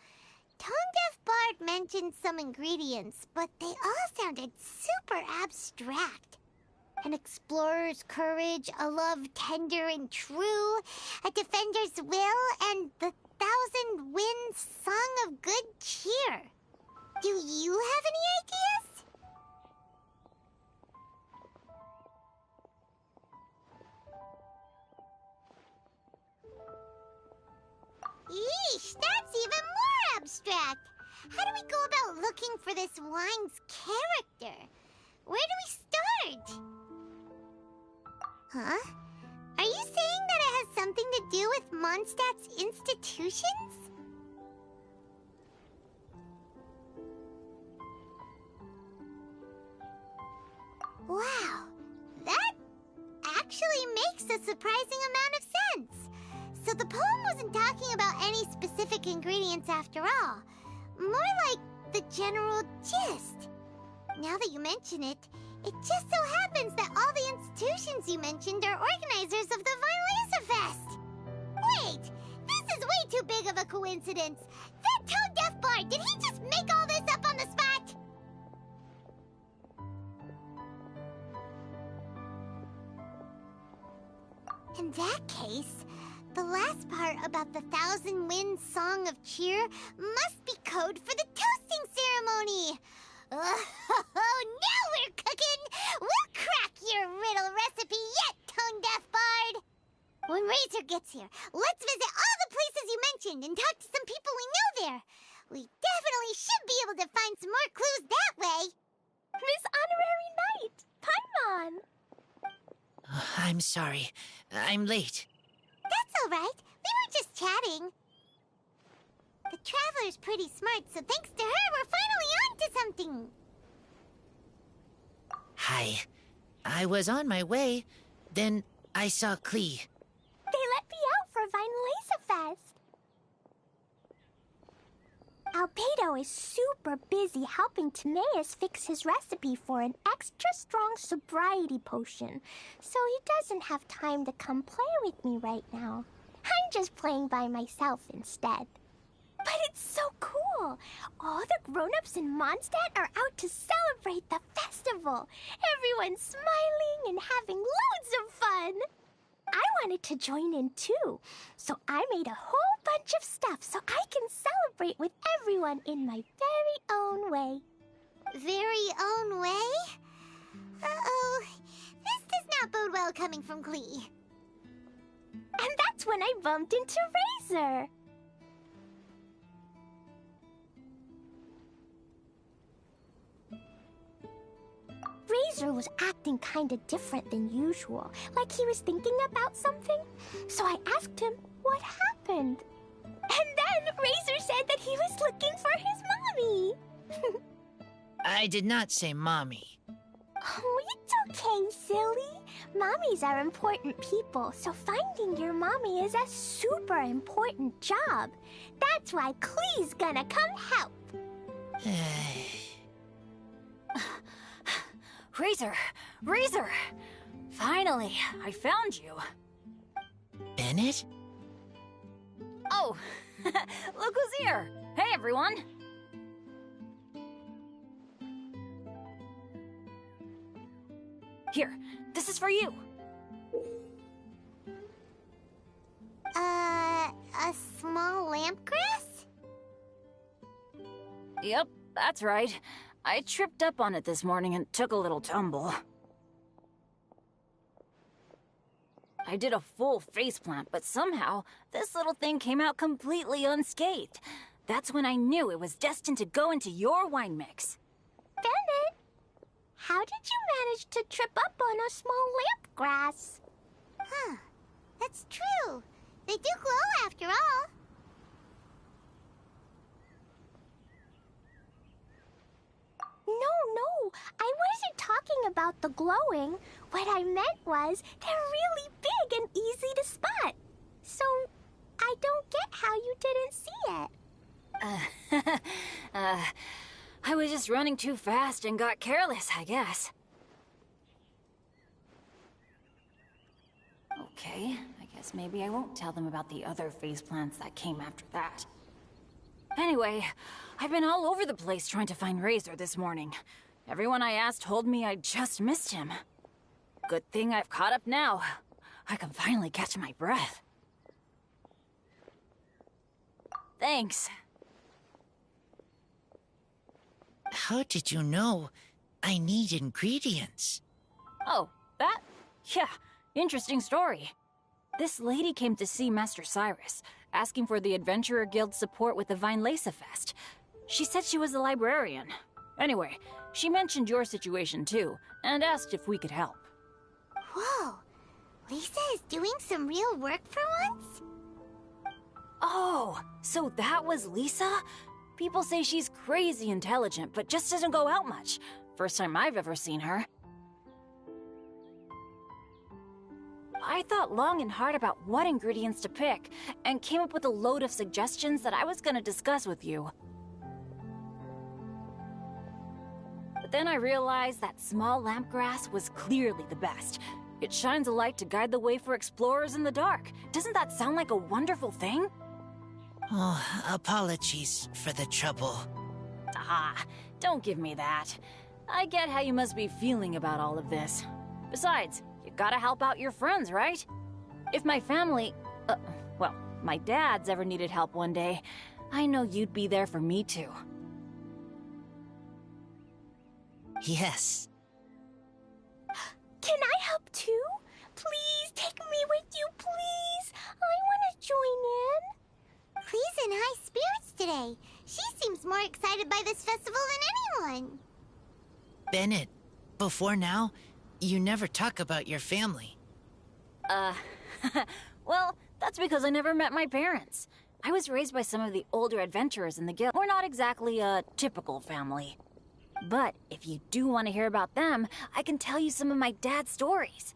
Tone Deaf Bard mentioned some ingredients, but they all sounded super abstract. An explorer's courage, a love tender and true, a defender's will, and the thousand winds song of good cheer. Do you have any ideas? Yeesh, that's even more abstract. How do we go about looking for this wine's character? Where do we start? Huh? Are you saying that it has something to do with Mondstadt's institutions? Wow, that actually makes a surprising amount of sense. So the poem wasn't talking about any specific ingredients after all. More like the general gist. Now that you mention it, it just so happens that all the institutions you mentioned are organizers of the Vine Fest. Wait, this is way too big of a coincidence. That Tone Deaf Bard, did he just make all this up on the spot? In that case, The last part about the Thousand Winds Song of Cheer must be code for the toasting ceremony. Oh, now we're cooking! We'll crack your riddle recipe yet, tone-deaf bard! When Razor gets here, let's visit all the places you mentioned and talk to some people we know there. We definitely should be able to find some more clues that way. Miss Honorary Knight, Paimon! I'm sorry. I'm late. That's all right. We were just chatting. The Traveler's pretty smart, so thanks to her, we're finally on to something. Hi. I was on my way. Then I saw Klee. They let me out for Vinelasafest. Albedo is super busy helping Timaeus fix his recipe for an extra strong sobriety potion, so he doesn't have time to come play with me right now. I'm just playing by myself instead. But it's so cool! All the grown-ups in Mondstadt are out to celebrate the festival. Everyone's smiling and having loads of fun. I wanted to join in too, so I made a whole bunch of stuff so I can celebrate with everyone in my very own way. Very own way? Uh-oh. This does not bode well coming from Klee. And that's when I bumped into Razor. Razor was acting kinda different than usual, like he was thinking about something. So I asked him what happened. And then Razor said that he was looking for his mommy. I did not say mommy. Oh, it's okay, silly. Mommies are important people, so finding your mommy is a super important job. That's why Klee's gonna come help. Razor! Razor! Finally, I found you. Bennett? Oh, look who's here! Hey, everyone! Here, this is for you. A small lampgrass? Yep, that's right. I tripped up on it this morning and took a little tumble. I did a full faceplant, but somehow this little thing came out completely unscathed. That's when I knew it was destined to go into your wine mix. Bennett, how did you manage to trip up on a small lampgrass? Huh. That's true. They do glow after all. No, I wasn't talking about the glowing. What I meant was they're really big and easy to spot. So, I don't get how you didn't see it. I was just running too fast and got careless, I guess. Okay, I guess maybe I won't tell them about the other faceplants that came after that. Anyway, I've been all over the place trying to find Razor this morning. Everyone I asked told me I just missed him. Good thing I've caught up now. I can finally catch my breath. Thanks. How did you know I need ingredients? Oh, that? Yeah, interesting story. This lady came to see Master Cyrus, asking for the Adventurer Guild's support with the Vinelasafest. She said she was a librarian. Anyway, she mentioned your situation too, and asked if we could help. Whoa. Lisa is doing some real work for once? Oh, so that was Lisa? People say she's crazy intelligent, but just doesn't go out much. First time I've ever seen her. I thought long and hard about what ingredients to pick, and came up with a load of suggestions that I was gonna discuss with you. But then I realized that small lampgrass was clearly the best. It shines a light to guide the way for explorers in the dark. Doesn't that sound like a wonderful thing? Oh, apologies for the trouble. Ah, don't give me that. I get how you must be feeling about all of this. Besides, you gotta help out your friends, right? If my family... my dad's ever needed help one day, I know you'd be there for me too. Yes. Can I help too? Please take me with you, please. I want to join in. Clee's in high spirits today. She seems more excited by this festival than anyone. Bennett, before now, you never talk about your family. Well, that's because I never met my parents. I was raised by some of the older adventurers in the guild. We're not exactly a typical family. But if you do want to hear about them, I can tell you some of my dad's stories.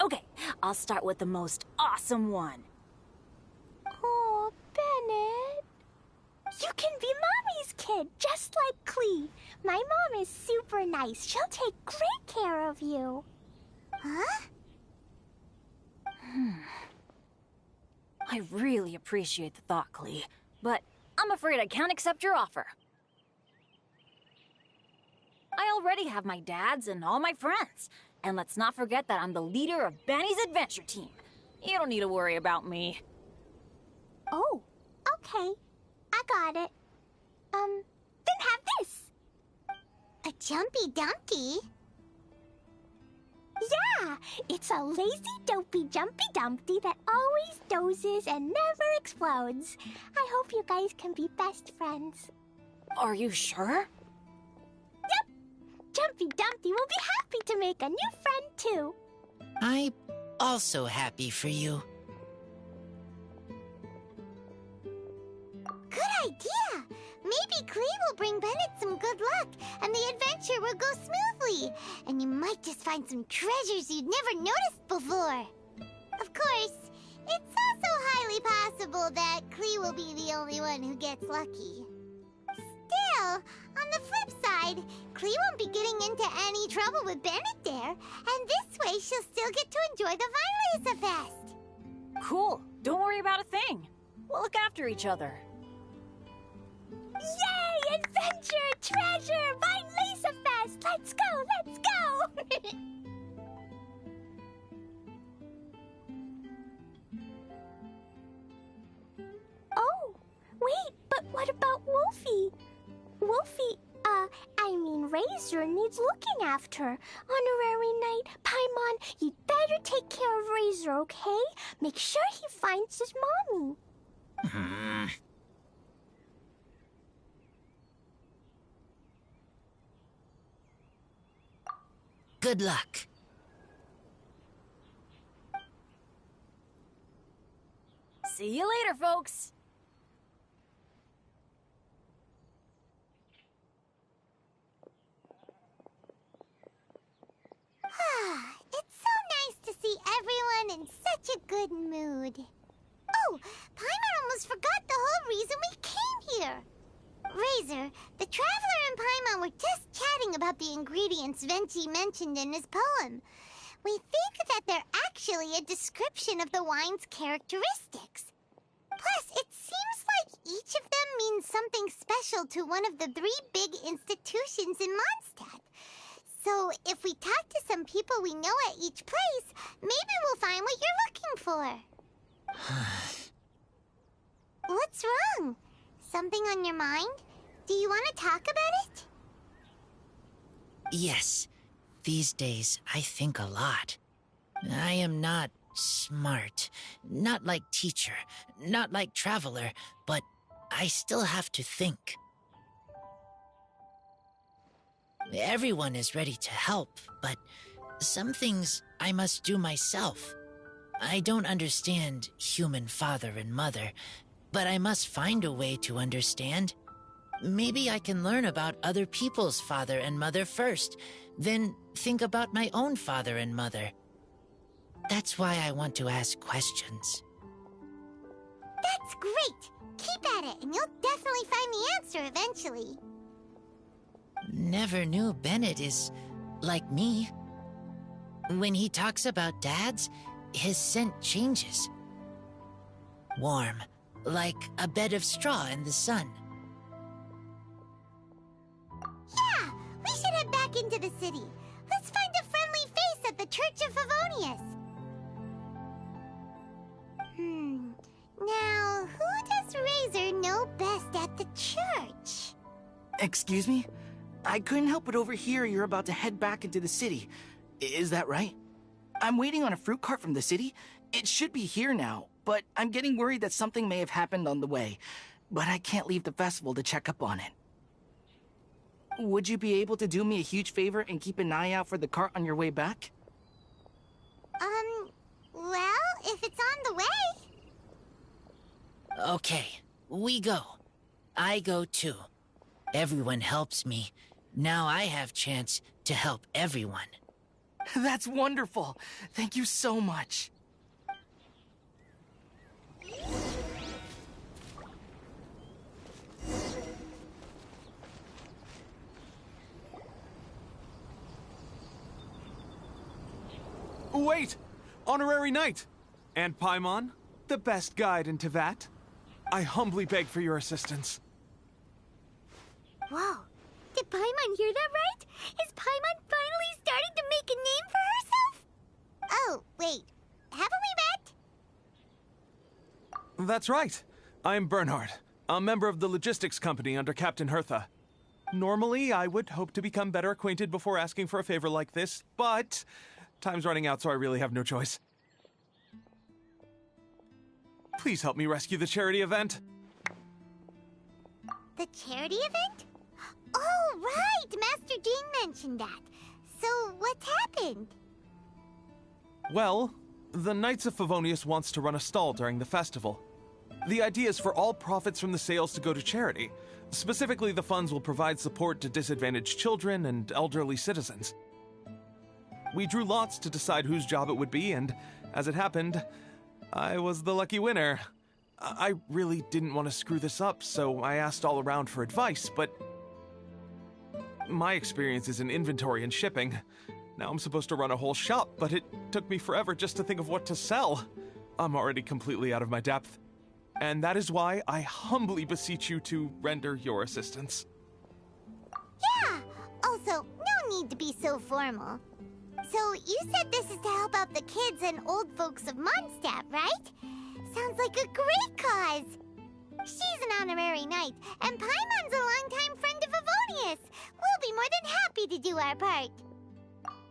Okay, I'll start with the most awesome one. Oh, Bennett. You can be Mommy's kid, just like Clee. My mom is super nice. She'll take great care of you. Huh? I really appreciate the thought, Clee, but I'm afraid I can't accept your offer. I already have my dad's and all my friends. And let's not forget that I'm the leader of Benny's adventure team. You don't need to worry about me. Oh, okay. I got it. Then have this. A Jumpy Dumpty? Yeah, it's a lazy, dopey, jumpy dumpty that always dozes and never explodes. I hope you guys can be best friends. Are you sure? Yep. Jumpy Dumpty will be happy to make a new friend, too. I'm also happy for you. Good idea! Maybe Clee will bring Bennett some good luck, and the adventure will go smoothly. And you might just find some treasures you'd never noticed before. Of course, it's also highly possible that Clee will be the only one who gets lucky. Still, on the flip side, Clee won't be getting into any trouble with Bennett there, and this way she'll still get to enjoy the Vinelesa Fest. Cool. Don't worry about a thing. We'll look after each other. Yay! Adventure! Treasure! Vinelesa Fest! Let's go! Let's go! Oh, wait, but what about Wolfie? Wolfie, Razor needs looking after. Honorary Knight, Paimon, you'd better take care of Razor, okay? Make sure he finds his mommy. Good luck. See you later, folks. It's so nice to see everyone in such a good mood. Oh, Paimon almost forgot the whole reason we came here. Razor, the Traveler and Paimon were just chatting about the ingredients Venti mentioned in his poem. We think that they're actually a description of the wine's characteristics. Plus, it seems like each of them means something special to one of the 3 big institutions in Mondstadt. So, if we talk to some people we know at each place, maybe we'll find what you're looking for. What's wrong? Something on your mind? Do you want to talk about it? Yes. These days, I think a lot. I am not smart. Not like teacher. Not like traveler. But I still have to think. Everyone is ready to help, but some things I must do myself. I don't understand human father and mother, but I must find a way to understand. Maybe I can learn about other people's father and mother first, then think about my own father and mother. That's why I want to ask questions. That's great! Keep at it, and you'll definitely find the answer eventually. Never knew Bennett is like me. When he talks about dads, his scent changes. Warm, like a bed of straw in the sun. Yeah, we should head back into the city. Let's find a friendly face at the Church of Favonius. Excuse me? I couldn't help but overhear you're about to head back into the city. Is that right? I'm waiting on a fruit cart from the city. It should be here now, but I'm getting worried that something may have happened on the way. But I can't leave the festival to check up on it. Would you be able to do me a huge favor and keep an eye out for the cart on your way back? Well, if it's on the way. Okay, we go. I go too. Everyone helps me. Now I have chance to help everyone. That's wonderful. Thank you so much. Wait! Honorary Knight! And Paimon, the best guide in Tevat. I humbly beg for your assistance. Whoa. Did Paimon hear that right? Is Paimon finally starting to make a name for herself? Oh, wait. Haven't we met? That's right. I'm Bernhard, a member of the logistics company under Captain Hertha. Normally, I would hope to become better acquainted before asking for a favor like this, but time's running out, so I really have no choice. Please help me rescue the charity event. The charity event? Oh, right! Master Jean mentioned that. So, what's happened? Well, the Knights of Favonius wants to run a stall during the festival. The idea is for all profits from the sales to go to charity. Specifically, the funds will provide support to disadvantaged children and elderly citizens. We drew lots to decide whose job it would be, and as it happened, I was the lucky winner. I really didn't want to screw this up, so I asked all around for advice, but my experience is in inventory and shipping. Now I'm supposed to run a whole shop, but it took me forever just to think of what to sell. I'm already completely out of my depth. And that is why I humbly beseech you to render your assistance. Yeah! Also, no need to be so formal. So, you said this is to help out the kids and old folks of Mondstadt, right? Sounds like a great cause! She's an honorary knight, and Paimon's a longtime friend of Favonius. We'll be more than happy to do our part.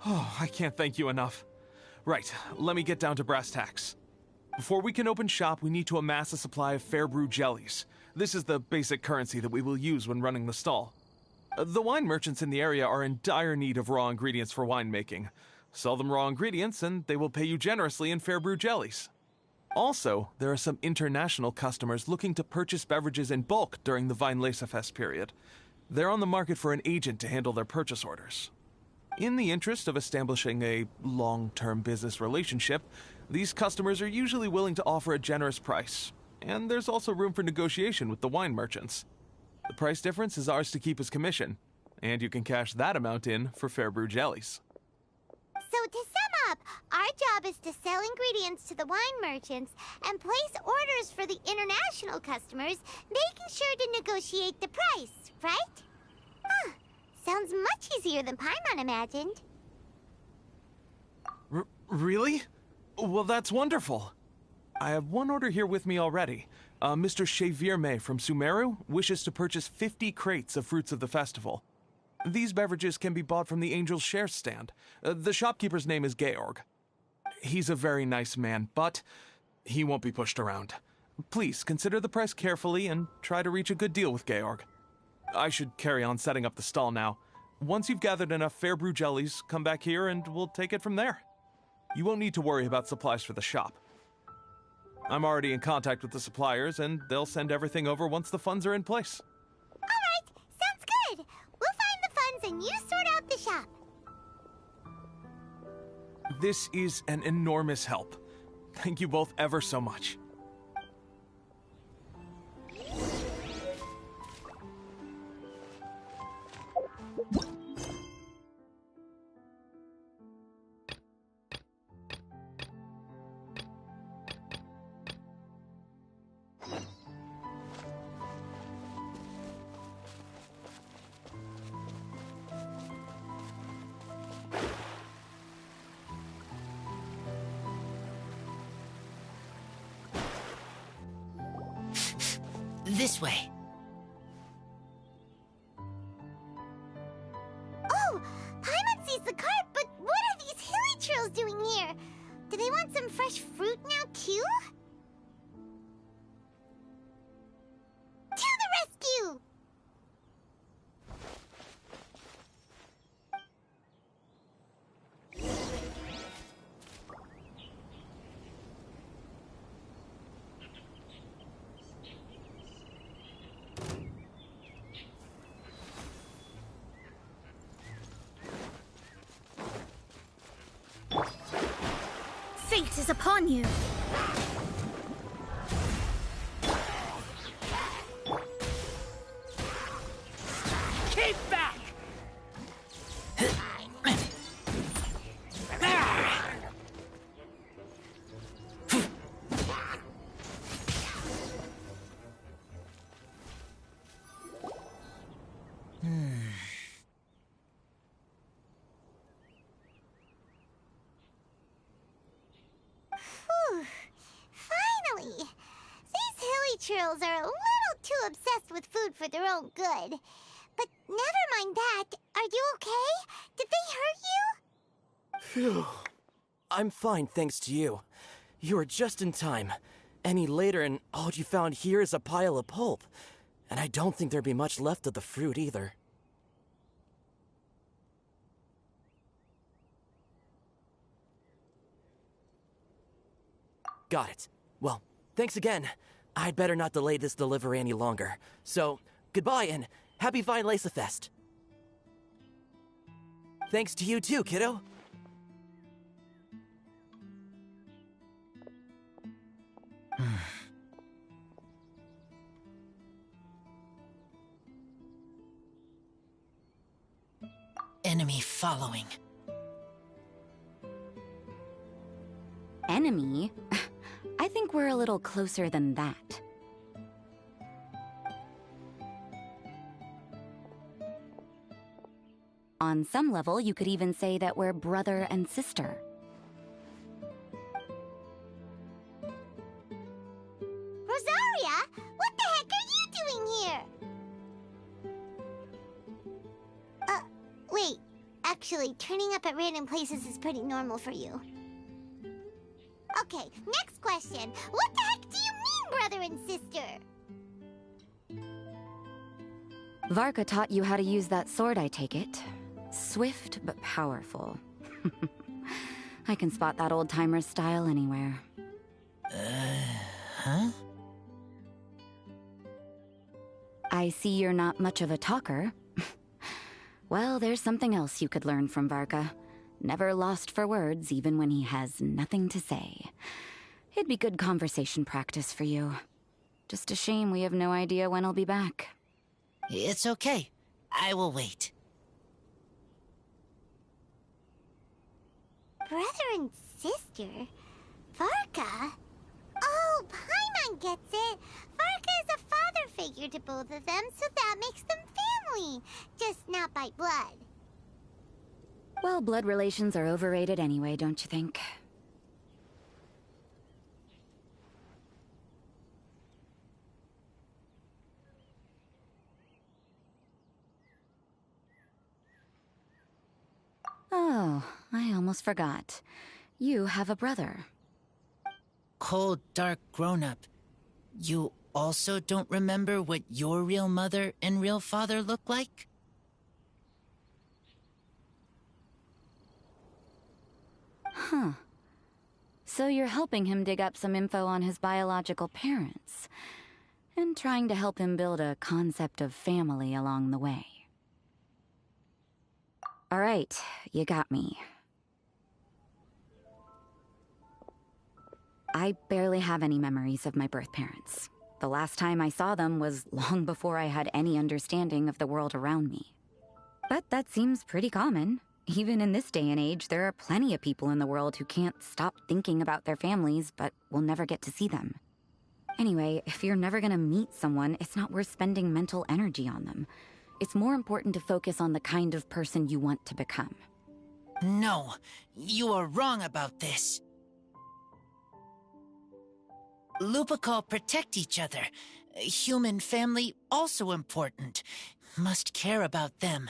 Oh, I can't thank you enough. Right, let me get down to brass tacks. Before we can open shop, we need to amass a supply of fair brew jellies. This is the basic currency that we will use when running the stall. The wine merchants in the area are in dire need of raw ingredients for winemaking. Sell them raw ingredients, and they will pay you generously in fair brew jellies. Also, there are some international customers looking to purchase beverages in bulk during the Weinlesefest period. They're on the market for an agent to handle their purchase orders. In the interest of establishing a long-term business relationship, these customers are usually willing to offer a generous price, and there's also room for negotiation with the wine merchants. The price difference is ours to keep as commission, and you can cash that amount in for fair brew jellies. So to sum up, our job is to sell ingredients to the wine merchants and place orders for the international customers, making sure to negotiate the price, right? Huh. Sounds much easier than Paimon imagined. Really? Well, that's wonderful. I have one order here with me already. Mr. Chevirme from Sumeru wishes to purchase 50 crates of fruits of the festival. These beverages can be bought from the Angel's Share stand. The shopkeeper's name is Georg. He's a very nice man, but he won't be pushed around. Please consider the price carefully and try to reach a good deal with Georg. I should carry on setting up the stall now. Once you've gathered enough fair brew jellies, come back here and we'll take it from there. You won't need to worry about supplies for the shop. I'm already in contact with the suppliers, and they'll send everything over once the funds are in place. All right, sounds good. We'll find the funds and you sort out the shop. This is an enormous help. Thank you both ever so much. This way. Oh, Paimon sees the cart, but what are these hilly trills doing here? Do they want some fresh fruit now, too? To the rescue! Fate is upon you. Keep back! Whew. Finally! These hilly trills are a little too obsessed with food for their own good. But never mind that. Are you okay? Did they hurt you? Phew. I'm fine, thanks to you. You were just in time. Any later and all you found here is a pile of pulp. And I don't think there'd be much left of the fruit either. Got it. Well, thanks again. I'd better not delay this delivery any longer. So, goodbye and happy Violesa Fest. Thanks to you too, kiddo. Enemy following. Enemy? I think we're a little closer than that. On some level, you could even say that we're brother and sister. Rosaria? What the heck are you doing here? Wait. Actually, turning up at random places is pretty normal for you. Okay, next question. What the heck do you mean, brother and sister? Varka taught you how to use that sword, I take it. Swift but powerful. I can spot that old-timer's style anywhere. Huh? I see you're not much of a talker. Well, there's something else you could learn from Varka. Never lost for words, even when he has nothing to say. It'd be good conversation practice for you. Just a shame we have no idea when he'll be back. It's okay. I will wait. Brother and sister? Varka? Oh, Paimon gets it. Varka is a father figure to both of them, so that makes them family. Just not by blood. Well, blood relations are overrated anyway, don't you think? Oh, I almost forgot. You have a brother. Cold, dark grown-up. You also don't remember what your real mother and real father look like? Huh. So you're helping him dig up some info on his biological parents, and trying to help him build a concept of family along the way. All right, you got me. I barely have any memories of my birth parents. The last time I saw them was long before I had any understanding of the world around me. But that seems pretty common. Even in this day and age, there are plenty of people in the world who can't stop thinking about their families, but will never get to see them. Anyway, if you're never gonna meet someone, it's not worth spending mental energy on them. It's more important to focus on the kind of person you want to become. No, you are wrong about this. Lupical protect each other. Human family also important. Must care about them.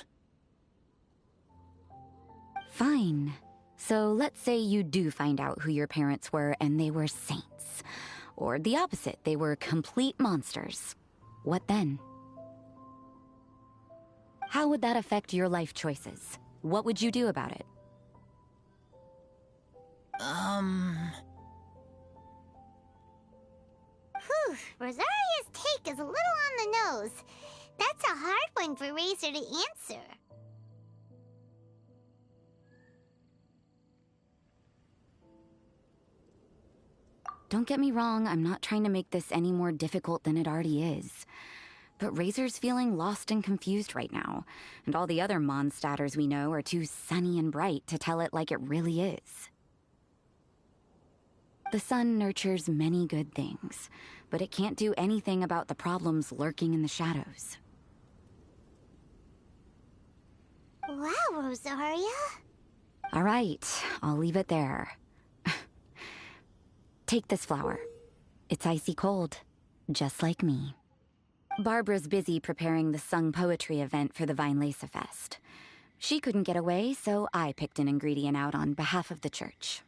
Fine. So let's say you do find out who your parents were and they were saints. Or the opposite, they were complete monsters. What then? How would that affect your life choices? What would you do about it? Whew, Rosaria's take is a little on the nose. That's a hard one for Razor to answer. Don't get me wrong, I'm not trying to make this any more difficult than it already is. But Razor's feeling lost and confused right now, and all the other Mondstadters we know are too sunny and bright to tell it like it really is. The sun nurtures many good things, but it can't do anything about the problems lurking in the shadows. Wow, Rosaria. All right, I'll leave it there. Take this flower. It's icy cold, just like me. Barbara's busy preparing the sung poetry event for the Weinlese Fest. She couldn't get away, so I picked an ingredient out on behalf of the church.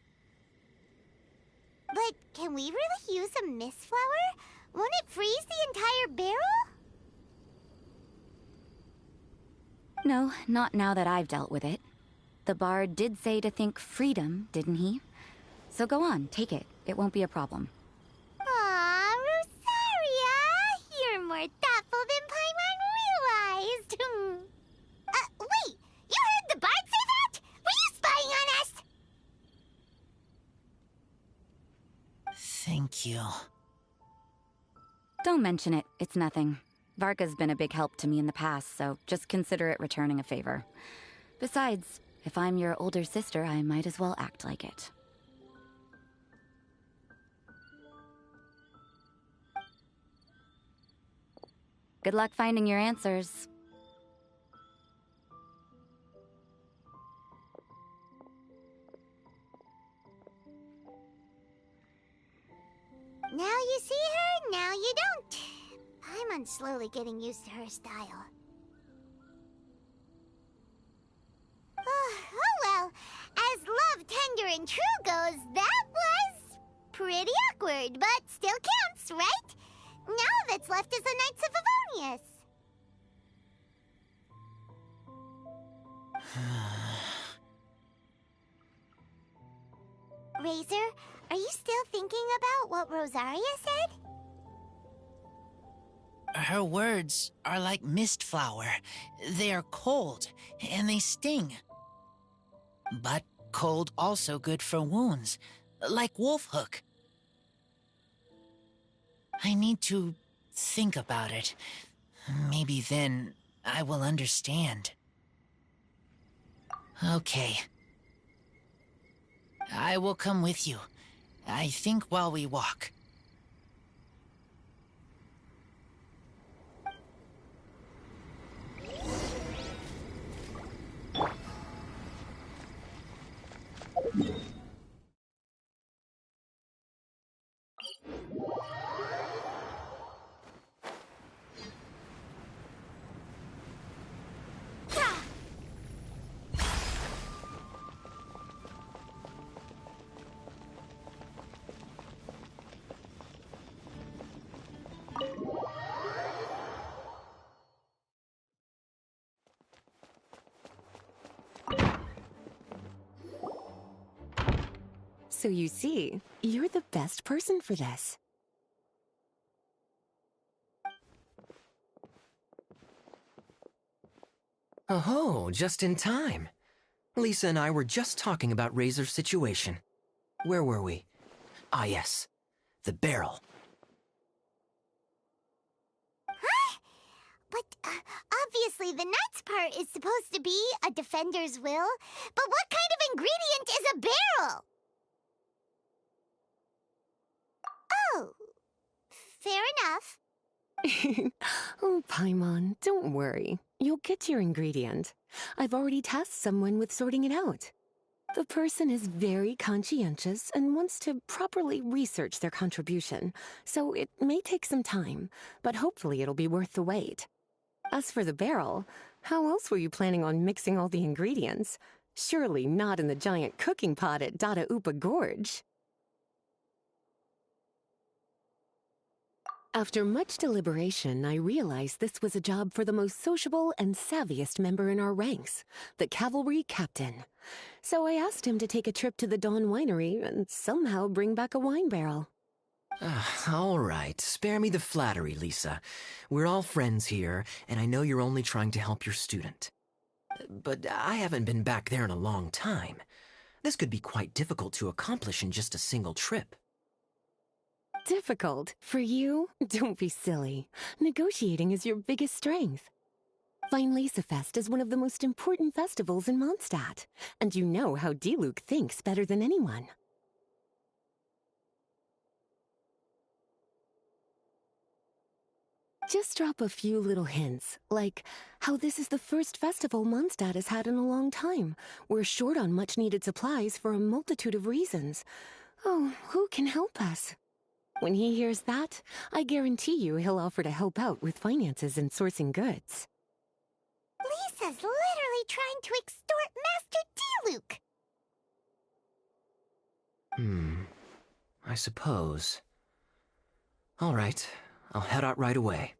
But can we really use a mist flower? Won't it freeze the entire barrel? No, not now that I've dealt with it. The bard did say to think freedom, didn't he? So go on, take it. It won't be a problem. Aw, Rosaria! You're more thoughtful than Paimon realized. Wait! You heard the bard say that? Were you spying on us? Thank you. Don't mention it. It's nothing. Varka's been a big help to me in the past, so just consider it returning a favor. Besides, if I'm your older sister, I might as well act like it. Good luck finding your answers. Now you see her, now you don't. Paimon's slowly getting used to her style. Oh well, as love tender and true goes, that was pretty awkward, but still counts, right? Now that's left is the Knights of Favonius. Razor, are you still thinking about what Rosaria said? Her words are like mist flower. They are cold, and they sting. But cold also good for wounds, like Wolfhook. I need to think about it. Maybe then I will understand. Okay. I will come with you. I think while we walk. So you see, you're the best person for this. Oh, just in time. Lisa and I were just talking about Razor's situation. Where were we? Ah, yes. The barrel. Huh? But obviously the Knight's part is supposed to be a defender's will. But what kind of ingredient is a barrel? Oh, fair enough. Oh, Paimon, don't worry. You'll get your ingredient. I've already tasked someone with sorting it out. The person is very conscientious and wants to properly research their contribution, so it may take some time, but hopefully it'll be worth the wait. As for the barrel, how else were you planning on mixing all the ingredients? Surely not in the giant cooking pot at Dada Upa Gorge. After much deliberation, I realized this was a job for the most sociable and savviest member in our ranks, the cavalry captain. So I asked him to take a trip to the Dawn Winery and somehow bring back a wine barrel. All right, spare me the flattery, Lisa. We're all friends here, and I know you're only trying to help your student. But I haven't been back there in a long time. This could be quite difficult to accomplish in just a single trip. Difficult? For you? Don't be silly. Negotiating is your biggest strength. Vinelasafest is one of the most important festivals in Mondstadt, and you know how Diluc thinks better than anyone. Just drop a few little hints, like how this is the first festival Mondstadt has had in a long time. We're short on much-needed supplies for a multitude of reasons. Oh, who can help us? When he hears that, I guarantee you he'll offer to help out with finances and sourcing goods. Lisa's literally trying to extort Master Diluc. I suppose. All right, I'll head out right away.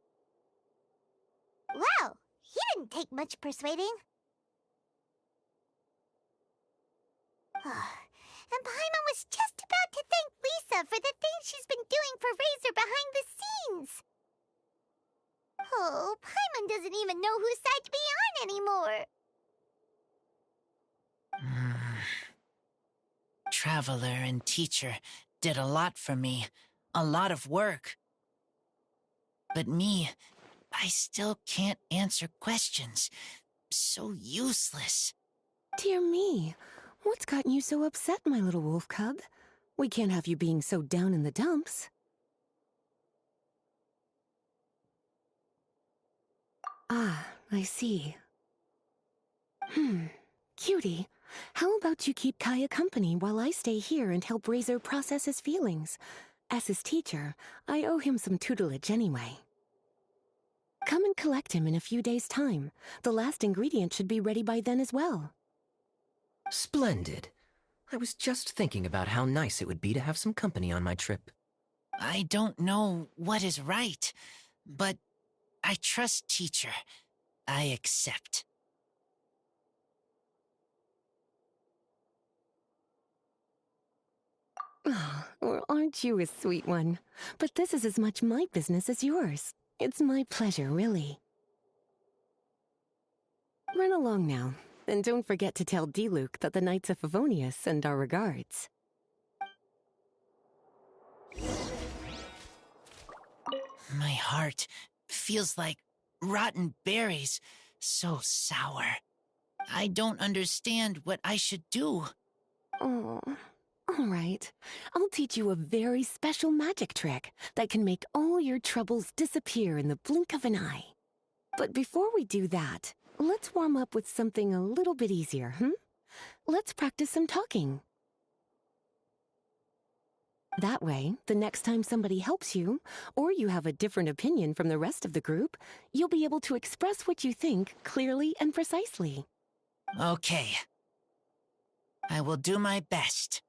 Wow, he didn't take much persuading. And Paimon was just about to thank Lisa for the things she's been doing for Razor behind the scenes. Oh, Paimon doesn't even know whose side to be on anymore. Traveler and teacher did a lot for me. A lot of work. But me, I still can't answer questions. So useless. Dear me, what's gotten you so upset, my little wolf cub? We can't have you being so down in the dumps. Ah, I see. Cutie, how about you keep Kaya company while I stay here and help Razor process his feelings? As his teacher, I owe him some tutelage anyway. Come and collect him in a few days' time. The last ingredient should be ready by then as well. Splendid. I was just thinking about how nice it would be to have some company on my trip. I don't know what is right, but I trust teacher. I accept. Well, aren't you a sweet one? But this is as much my business as yours. It's my pleasure, really. Run along now, and don't forget to tell Diluc that the Knights of Favonius send our regards. My heart feels like rotten berries, so sour. I don't understand what I should do. Oh, all right. I'll teach you a very special magic trick that can make all your troubles disappear in the blink of an eye. But before we do that, let's warm up with something a little bit easier, Let's practice some talking. That way, the next time somebody helps you, or you have a different opinion from the rest of the group, you'll be able to express what you think clearly and precisely. Okay. I will do my best.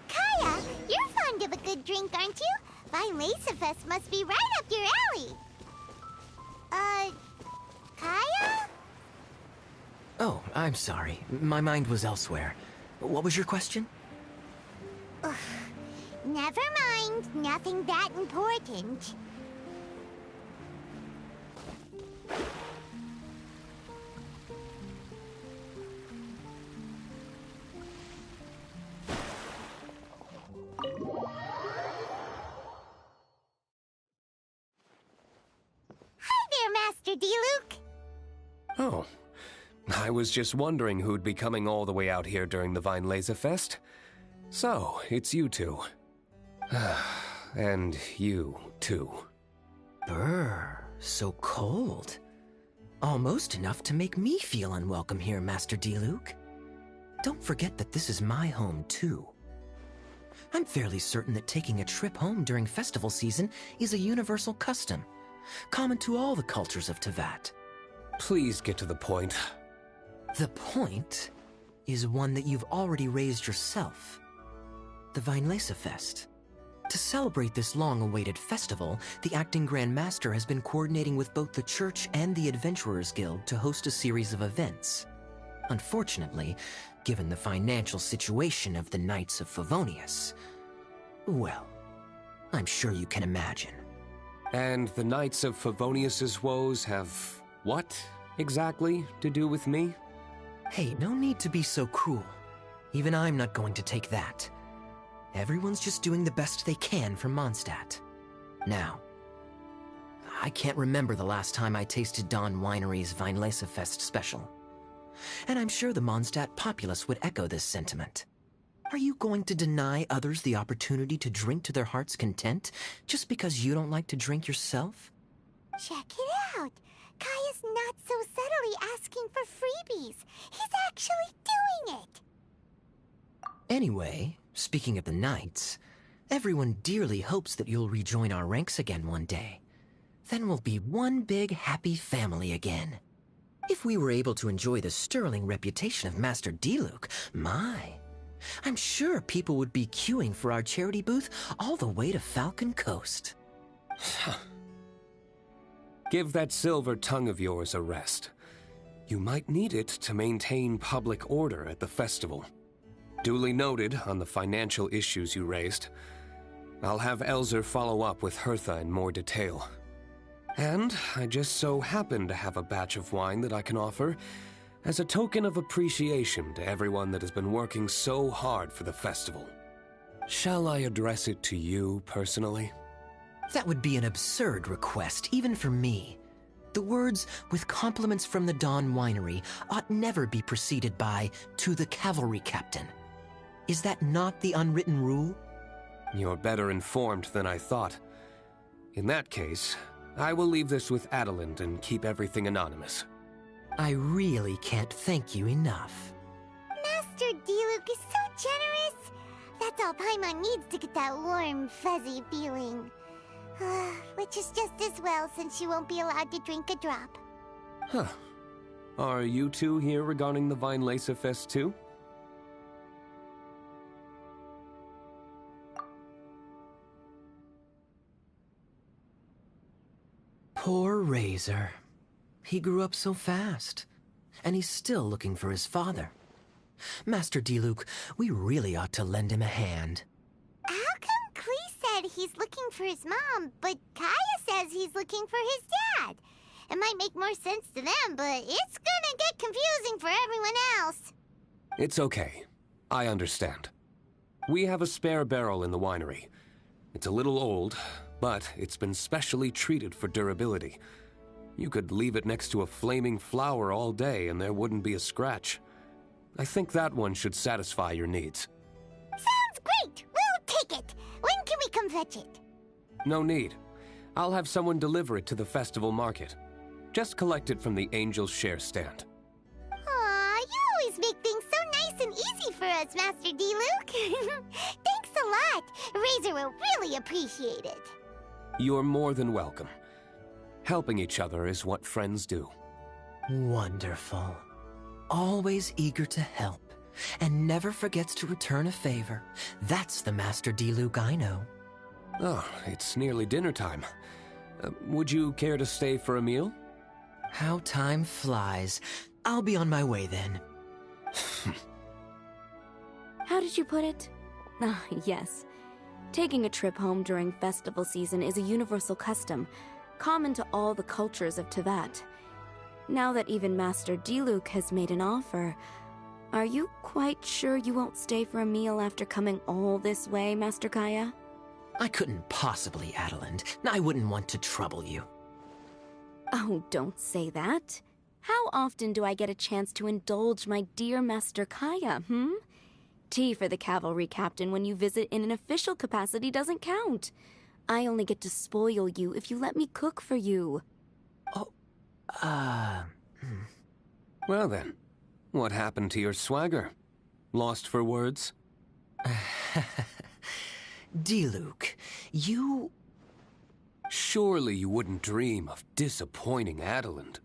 Kaya, you're fond of a good drink, aren't you? Vinelasafest must be right up your alley. Kaya? Oh, I'm sorry. My mind was elsewhere. What was your question? Ugh. Never mind. Nothing that important. Hi there, Master Diluc. Oh, I was just wondering who'd be coming all the way out here during the Vinelasafest. So, it's you two. And you, too. Brr, so cold. Almost enough to make me feel unwelcome here, Master Diluc. Don't forget that this is my home, too. I'm fairly certain that taking a trip home during festival season is a universal custom, common to all the cultures of Teyvat. Please get to the point. The point is one that you've already raised yourself. The Weinlese Fest. To celebrate this long-awaited festival, the Acting Grand Master has been coordinating with both the Church and the Adventurers Guild to host a series of events. Unfortunately, given the financial situation of the Knights of Favonius, well, I'm sure you can imagine. And the Knights of Favonius's woes have what, exactly, to do with me? Hey, no need to be so cruel. Even I'm not going to take that. Everyone's just doing the best they can for Mondstadt. Now, I can't remember the last time I tasted Dawn Winery's Weinlese Fest special. And I'm sure the Mondstadt populace would echo this sentiment. Are you going to deny others the opportunity to drink to their heart's content just because you don't like to drink yourself? Check it out! Kaya's not so subtly asking for freebies. He's actually doing it! Anyway, speaking of the Knights, everyone dearly hopes that you'll rejoin our ranks again one day. Then we'll be one big happy family again. If we were able to enjoy the sterling reputation of Master Diluc, I'm sure people would be queuing for our charity booth all the way to Falcon Coast. Give that silver tongue of yours a rest. You might need it to maintain public order at the festival. Duly noted on the financial issues you raised. I'll have Elzer follow up with Hertha in more detail. And I just so happen to have a batch of wine that I can offer as a token of appreciation to everyone that has been working so hard for the festival. Shall I address it to you personally? That would be an absurd request, even for me. The words, with compliments from the Dawn Winery, ought never be preceded by, to the cavalry captain. Is that not the unwritten rule? You're better informed than I thought. In that case, I will leave this with Adeland and keep everything anonymous. I really can't thank you enough. Master Diluc is so generous! That's all Paimon needs to get that warm, fuzzy feeling. Which is just as well, since you won't be allowed to drink a drop. Huh. Are you two here regarding the Weinlese Fest too? Poor Razor. He grew up so fast, and he's still looking for his father. Master Diluc, we really ought to lend him a hand. How come Klee said he's looking for his mom, but Kaya says he's looking for his dad? It might make more sense to them, but it's gonna get confusing for everyone else. It's okay. I understand. We have a spare barrel in the winery. It's a little old, but it's been specially treated for durability. You could leave it next to a flaming flower all day and there wouldn't be a scratch. I think that one should satisfy your needs. Sounds great! We'll take it! When can we come fetch it? No need. I'll have someone deliver it to the festival market. Just collect it from the Angel's Share stand. Aw, you always make things so nice and easy for us, Master Diluc. Thanks a lot. Razor will really appreciate it. You're more than welcome. Helping each other is what friends do. Wonderful. Always eager to help, and never forgets to return a favor. That's the Master Diluc I know. Oh, it's nearly dinner time. Would you care to stay for a meal? How time flies. I'll be on my way then. How did you put it? Ah, yes. Taking a trip home during festival season is a universal custom, common to all the cultures of Teyvat. Now that even Master Diluc has made an offer, are you quite sure you won't stay for a meal after coming all this way, Master Kaya? I couldn't possibly, Adeland. I wouldn't want to trouble you. Oh, don't say that. How often do I get a chance to indulge my dear Master Kaya, Tea for the cavalry captain when you visit in an official capacity doesn't count. I only get to spoil you if you let me cook for you. Well then, what happened to your swagger? Lost for words? Diluc, you... Surely you wouldn't dream of disappointing Adeland.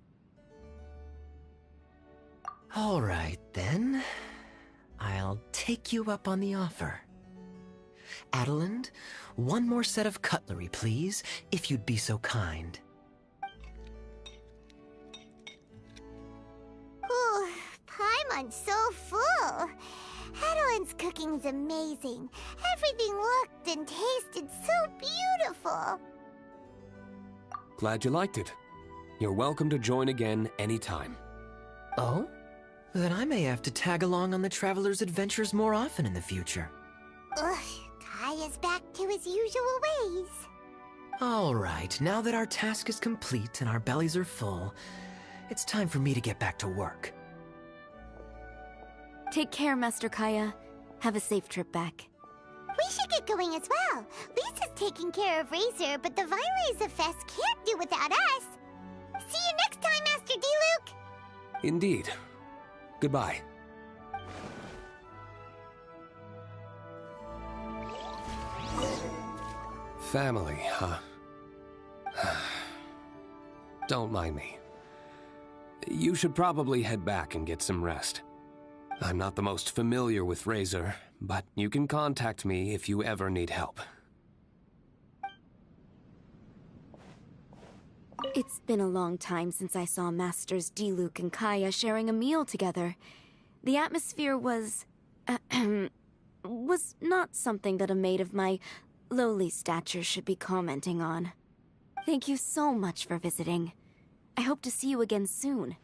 All right, then. I'll take you up on the offer. Adeland, one more set of cutlery, please, if you'd be so kind. Ooh, Paimon's so full. Adelin's cooking's amazing. Everything looked and tasted so beautiful. Glad you liked it. You're welcome to join again anytime. Oh? Then I may have to tag along on the Traveler's adventures more often in the future. Ugh, Kaya's back to his usual ways. All right, now that our task is complete and our bellies are full, it's time for me to get back to work. Take care, Master Kaya. Have a safe trip back. We should get going as well. Lisa's taking care of Razor, but the Violeza Fest can't do without us. See you next time, Master Diluc. Indeed. Goodbye. Family, huh? Don't mind me. You should probably head back and get some rest. I'm not the most familiar with Razor, but you can contact me if you ever need help. It's been a long time since I saw Masters Diluc and Kaya sharing a meal together. The atmosphere was... was not something that a maid of my lowly stature should be commenting on. Thank you so much for visiting. I hope to see you again soon.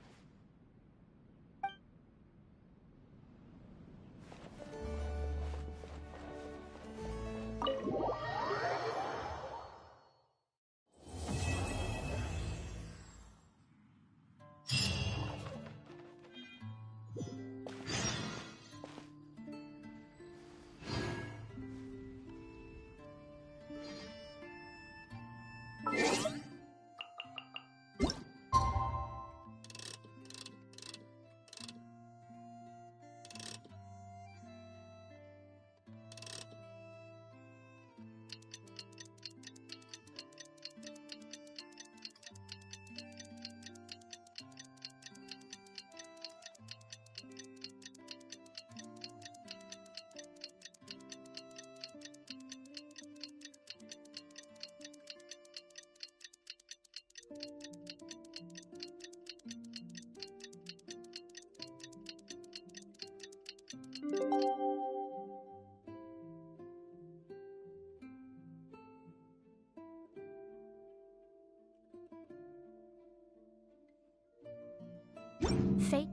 Fate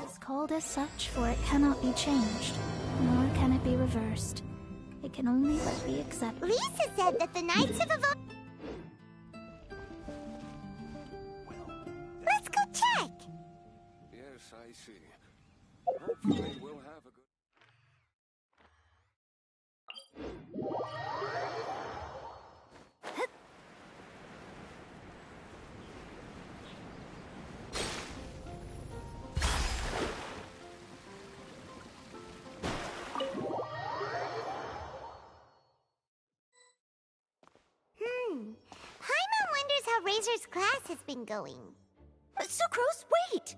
is called as such, for it cannot be changed, nor can it be reversed. It can only but be accepted. Lisa said that the Knights have evolved. Let's go check! Yes, I see. Hopefully we'll have a good... Paimon wonders how Razor's class has been going. Sucrose, wait!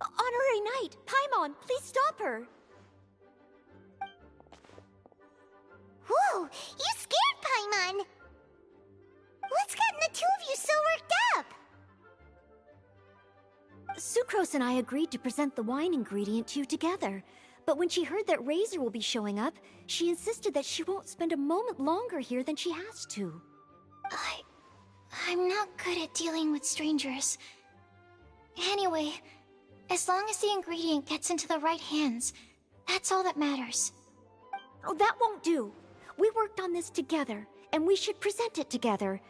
Honorary Knight, Paimon, please stop her! Whoa, you scared Paimon! What's gotten the two of you so worked up? Sucrose and I agreed to present the wine ingredient to you together. But when she heard that Razor will be showing up, she insisted that she won't spend a moment longer here than she has to. I'm not good at dealing with strangers. Anyway, as long as the ingredient gets into the right hands, that's all that matters. Oh, that won't do. We worked on this together, and we should present it together.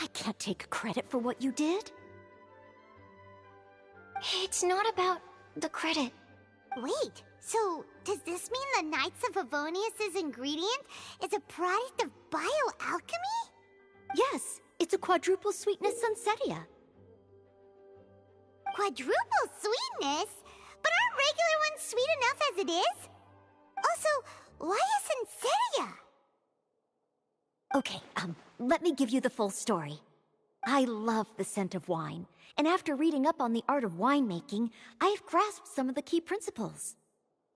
I can't take credit for what you did. It's not about the credit. Wait, so does this mean the Knights of Favonius' ingredient is a product of bioalchemy? Yes, it's a quadruple sweetness sunsetia. Quadruple sweetness? But aren't regular ones sweet enough as it is? Also, why a sunsetia? Okay, let me give you the full story. I love the scent of wine, and after reading up on the art of winemaking, I've grasped some of the key principles.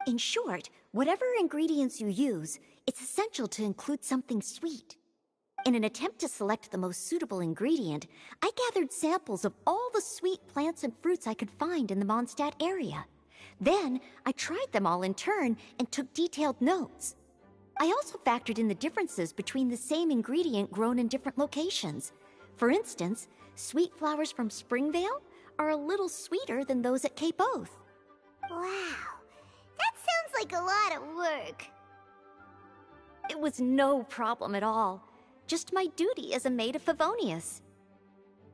In short, whatever ingredients you use, it's essential to include something sweet. In an attempt to select the most suitable ingredient, I gathered samples of all the sweet plants and fruits I could find in the Mondstadt area. Then, I tried them all in turn and took detailed notes. I also factored in the differences between the same ingredient grown in different locations. For instance, sweet flowers from Springvale are a little sweeter than those at Cape Oath. Wow, that sounds like a lot of work. It was no problem at all. Just my duty as a maid of Favonius.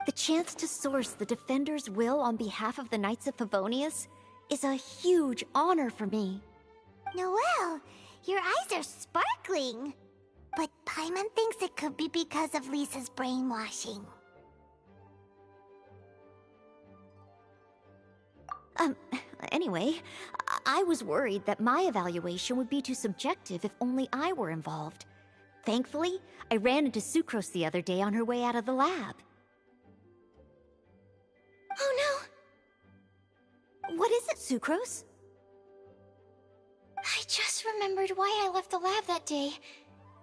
The chance to source the Defender's will on behalf of the Knights of Favonius is a huge honor for me. Noelle, your eyes are sparkling. But Paimon thinks it could be because of Lisa's brainwashing. Anyway, I was worried that my evaluation would be too subjective if only I were involved. Thankfully, I ran into Sucrose the other day on her way out of the lab. Oh no! What is it, Sucrose? I just remembered why I left the lab that day.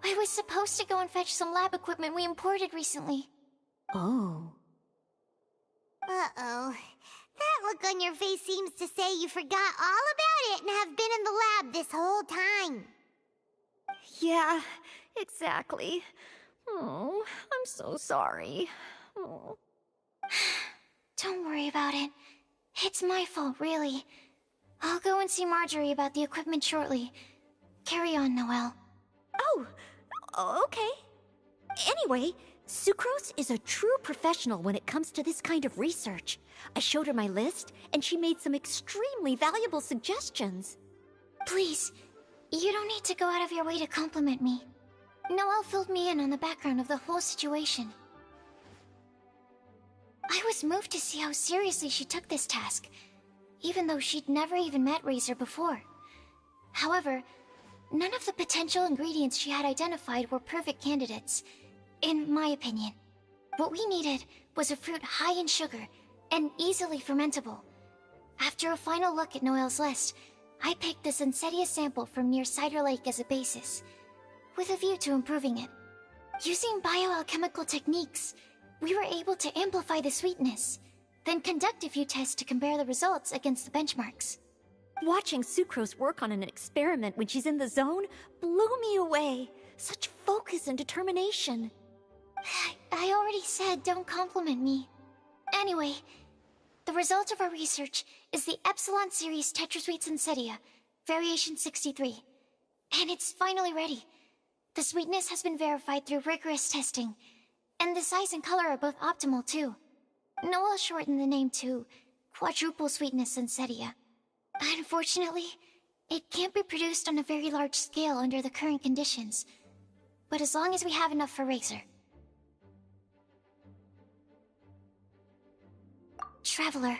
I was supposed to go and fetch some lab equipment we imported recently. Oh. Uh-oh. That look on your face seems to say you forgot all about it and have been in the lab this whole time. Yeah, exactly. Oh, I'm so sorry. Oh. Don't worry about it. It's my fault, really. I'll go and see Marjorie about the equipment shortly. Carry on, Noelle. Oh, okay. Anyway, Sucrose is a true professional when it comes to this kind of research. I showed her my list, and she made some extremely valuable suggestions. Please, you don't need to go out of your way to compliment me. Noelle filled me in on the background of the whole situation. I was moved to see how seriously she took this task, even though she'd never even met Razor before. However, none of the potential ingredients she had identified were perfect candidates, in my opinion. What we needed was a fruit high in sugar and easily fermentable. After a final look at Noelle's list, I picked the Sunsetia sample from near Cider Lake as a basis, with a view to improving it. Using bioalchemical techniques, we were able to amplify the sweetness, then conduct a few tests to compare the results against the benchmarks. Watching Sucrose work on an experiment when she's in the zone blew me away. Such focus and determination. I already said don't compliment me. Anyway, the result of our research is the Epsilon Series Tetrasweet Sunsetia, Variation 63. And it's finally ready. The sweetness has been verified through rigorous testing, and the size and color are both optimal too. Noelle shortened the name to Quadruple Sweetness Sunsetia. Unfortunately, it can't be produced on a very large scale under the current conditions, but as long as we have enough for Razor. Traveler,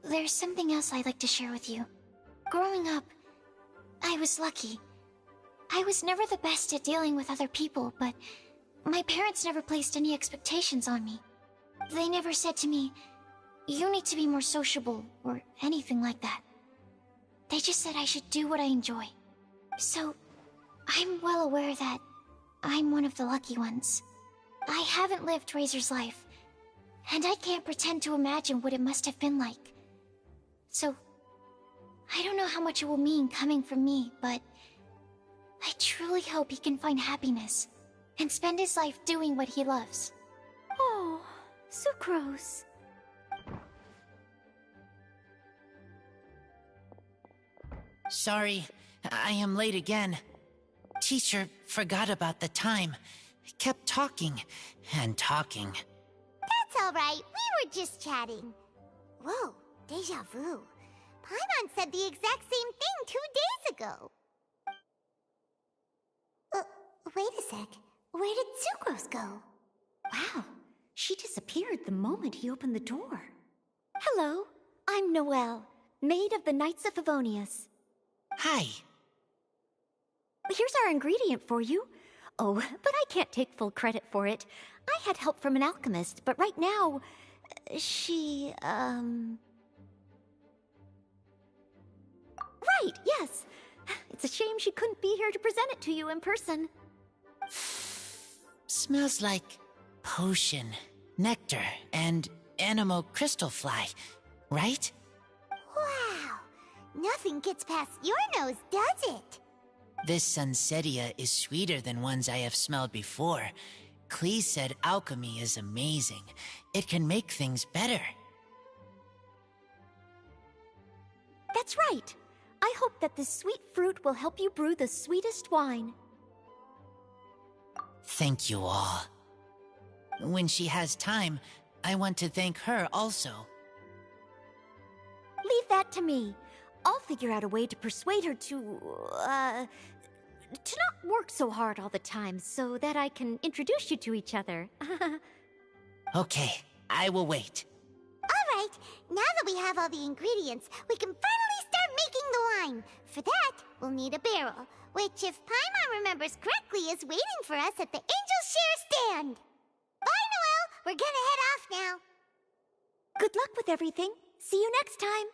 there's something else I'd like to share with you. Growing up, I was lucky. I was never the best at dealing with other people, but my parents never placed any expectations on me. They never said to me, "You need to be more sociable," or anything like that. They just said I should do what I enjoy. So, I'm well aware that I'm one of the lucky ones. I haven't lived Razor's life, and I can't pretend to imagine what it must have been like. So, I don't know how much it will mean coming from me, but I truly hope he can find happiness and spend his life doing what he loves. Oh, Sucrose. Sorry, I am late again. Teacher forgot about the time. Kept talking and talking. That's alright, we were just chatting. Whoa, deja vu. Paimon said the exact go. Wait a sec. Where did Sucrose go? Wow, she disappeared the moment he opened the door. Hello, I'm Noelle, maid of the Knights of Favonius. Hi. Here's our ingredient for you. Oh, but I can't take full credit for it. I had help from an alchemist, but right now, she, Right, yes. It's a shame she couldn't be here to present it to you in person. Smells like potion, nectar, and animal crystal fly, right? Wow! Nothing gets past your nose, does it? This Sunsetia is sweeter than ones I have smelled before. Clee said alchemy is amazing. It can make things better. That's right. I hope that this sweet fruit will help you brew the sweetest wine. Thank you all. When she has time, I want to thank her also. Leave that to me. I'll figure out a way to persuade her to not work so hard all the time so that I can introduce you to each other. Okay, I will wait. Alright, now that we have all the ingredients, we can finally start making the wine. For that, we'll need a barrel, which, if Paimon remembers correctly, is waiting for us at the Angel Share stand. Bye, Noelle! We're gonna head off now. Good luck with everything. See you next time.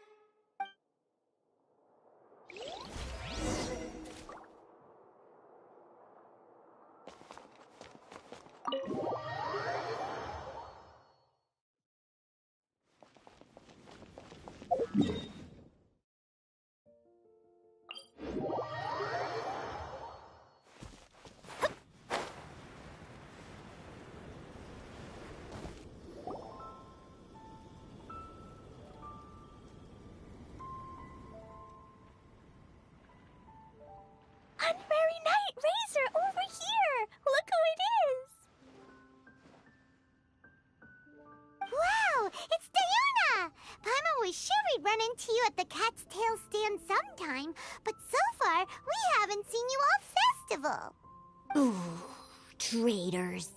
Honorary Knight Razor, over here! Look who it is! Wow, it's Diona! Paimon was sure we'd run into you at the Cat's Tail stand sometime, but so far, we haven't seen you all festival. Ooh, traitors.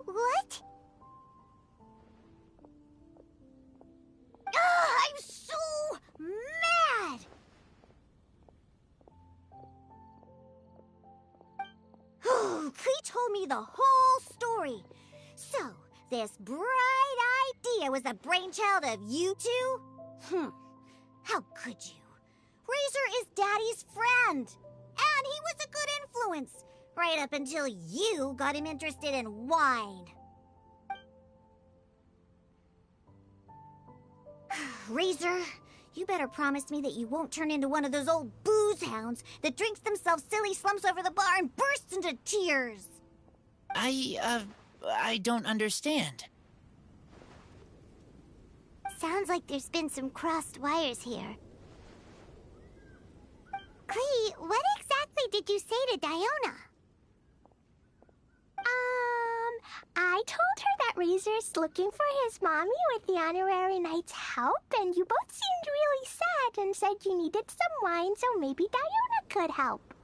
What? I'm so mad! Clee told me the whole story. So, this bright idea was the brainchild of you two? How could you? Razor is Daddy's friend. And he was a good influence. Right up until you got him interested in wine. Razor, you better promise me that you won't turn into one of those old booze hounds that drinks themselves silly, slumps over the bar, and bursts into tears. I don't understand. Sounds like there's been some crossed wires here. Clee, what exactly did you say to Diona? I told her that Razor's looking for his mommy with the Honorary Knight's help, and you both seemed really sad and said you needed some wine, so maybe Diona could help.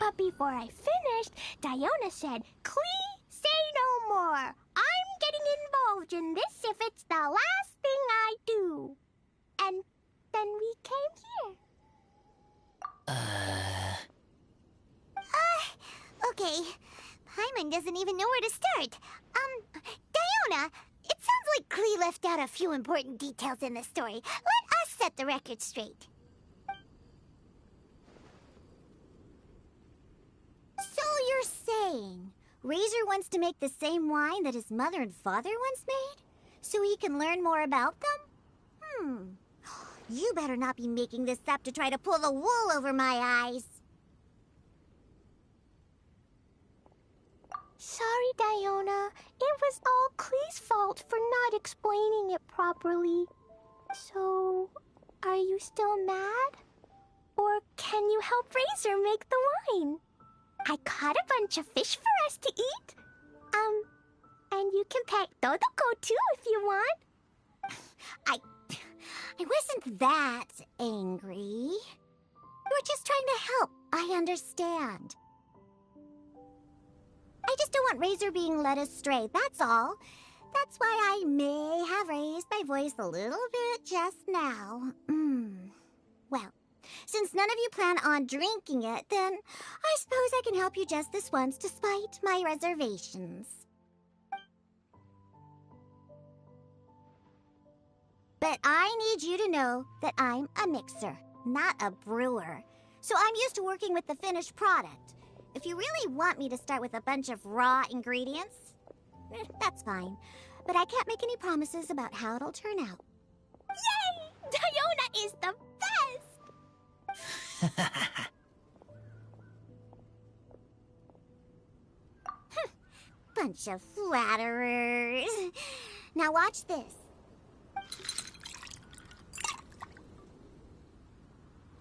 But before I finished, Diona said, "Clee, say no more. I'm getting involved in this if it's the last thing I do." And then we came here. Okay. Paimon doesn't even know where to start. Diona, it sounds like Clee left out a few important details in the story. Let us set the record straight. So you're saying Razor wants to make the same wine that his mother and father once made? So he can learn more about them? You better not be making this up to try to pull the wool over my eyes. Sorry, Diona. It was all Clee's fault for not explaining it properly. So, are you still mad? Or can you help Razor make the wine? I caught a bunch of fish for us to eat. And you can pet Dodoco too if you want. I wasn't that angry. You were just trying to help. I understand. I just don't want Razor being led astray, that's all. That's why I may have raised my voice a little bit just now. Well, since none of you plan on drinking it, then I suppose I can help you just this once despite my reservations. But I need you to know that I'm a mixer, not a brewer. So I'm used to working with the finished product. If you really want me to start with a bunch of raw ingredients, that's fine. But I can't make any promises about how it'll turn out. Yay! Diona is the best! Bunch of flatterers. Now watch this.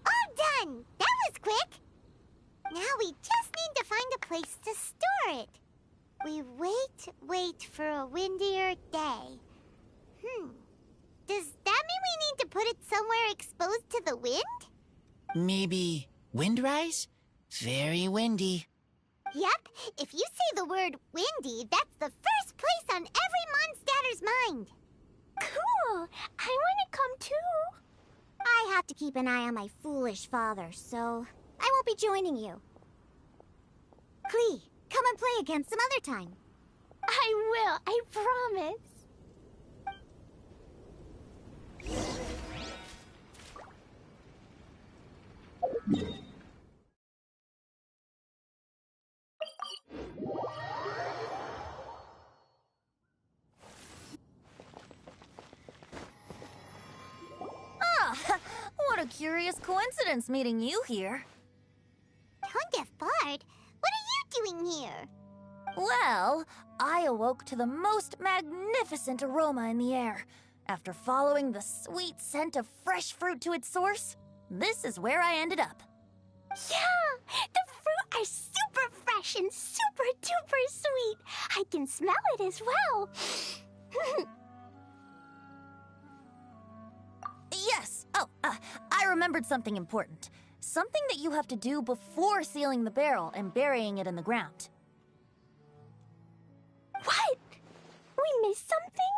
All done! That was quick! Now we just need to find a place to store it. We wait for a windier day. Does that mean we need to put it somewhere exposed to the wind? Maybe windrise? Very windy. Yep, if you say the word windy, that's the first place on every Mondstatter's mind. Cool! I want to come too. I have to keep an eye on my foolish father, so I won't be joining you. Klee, come and play again some other time. I will, I promise. What a curious coincidence meeting you here. Tone Deaf Bard, what are you doing here? Well, I awoke to the most magnificent aroma in the air. After following the sweet scent of fresh fruit to its source, this is where I ended up. Yeah! The fruit are super fresh and super duper sweet. I can smell it as well. Yes! Oh, I remembered something important. Something that you have to do before sealing the barrel and burying it in the ground. What? We missed something?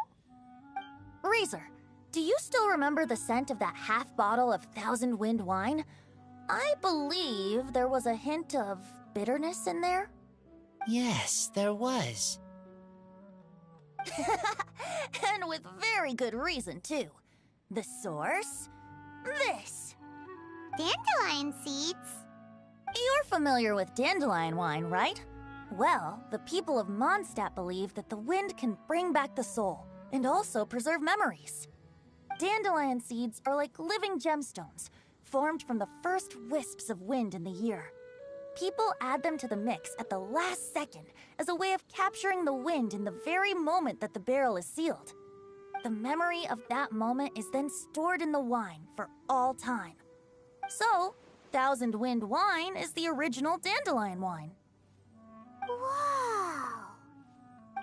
Razor, do you still remember the scent of that half bottle of Thousand Wind wine? I believe there was a hint of bitterness in there. Yes, there was. And with very good reason, too. The source? This. Dandelion seeds? You're familiar with dandelion wine, right? Well, the people of Mondstadt believe that the wind can bring back the soul and also preserve memories. Dandelion seeds are like living gemstones, formed from the first wisps of wind in the year. People add them to the mix at the last second as a way of capturing the wind in the very moment that the barrel is sealed. The memory of that moment is then stored in the wine for all time. So, Thousand Wind wine is the original dandelion wine. Wow!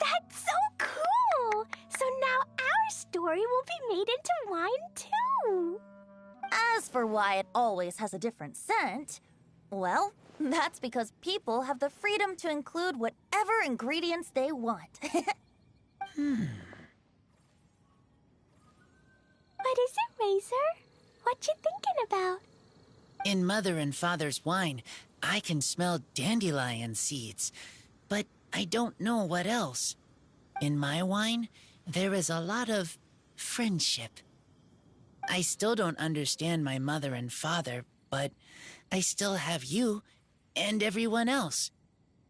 That's so cool! So now our story will be made into wine too. As for why it always has a different scent, well, that's because people have the freedom to include whatever ingredients they want. What is it, Razor? What you thinking about? In Mother and Father's wine, I can smell dandelion seeds, but I don't know what else. In my wine, there is a lot of friendship. I still don't understand my mother and father, but I still have you and everyone else.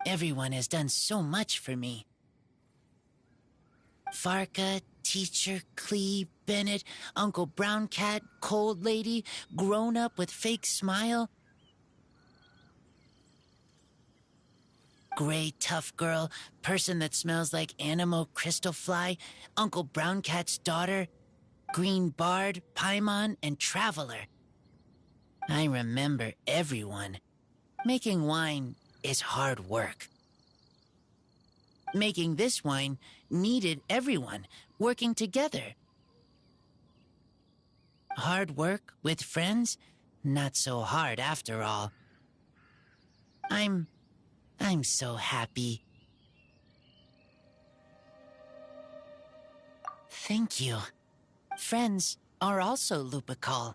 Everyone has done so much for me. Varka, Teacher, Klee, Bennett, Uncle Brown Cat, Cold Lady, Grown Up with Fake Smile, Gray Tough Girl, Person that Smells like Animo Crystal Fly, Uncle Brown Cat's Daughter, Green Bard, Paimon, and Traveler. I remember everyone. Making wine is hard work. Making this wine needed everyone working together. Hard work with friends? Not so hard after all. I'm so happy. Thank you. Friends are also Lupical.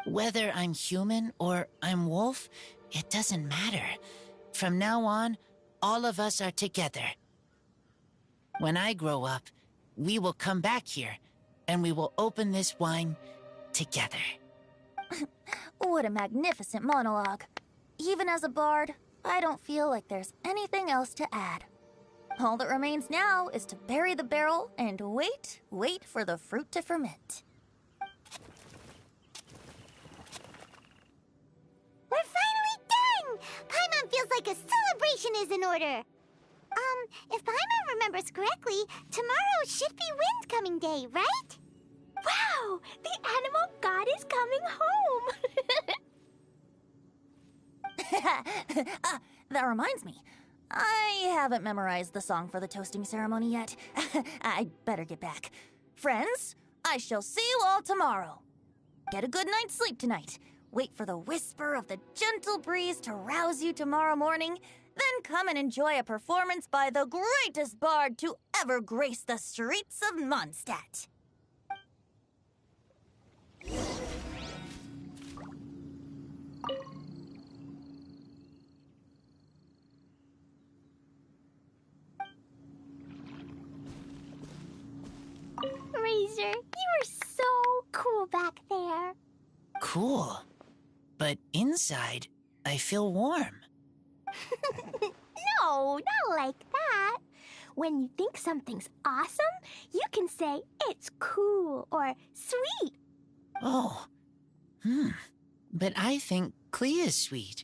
Whether I'm human or I'm wolf, it doesn't matter. From now on, all of us are together. When I grow up, we will come back here, and we will open this wine together. What a magnificent monologue. Even as a bard, I don't feel like there's anything else to add. All that remains now is to bury the barrel and wait for the fruit to ferment. We're finally done! Paimon feels like a celebration is in order. If Paimon remembers correctly, tomorrow should be Windcoming Day, right? Wow! The animal god is coming home! That reminds me. I haven't memorized the song for the toasting ceremony yet. I'd better get back. Friends, I shall see you all tomorrow. Get a good night's sleep tonight. Wait for the whisper of the gentle breeze to rouse you tomorrow morning. Then come and enjoy a performance by the greatest bard to ever grace the streets of Mondstadt. Razor, you are so cool back there. Cool. But inside, I feel warm. No, not like that. When you think something's awesome, you can say it's cool or sweet. Oh. But I think Klee is sweet.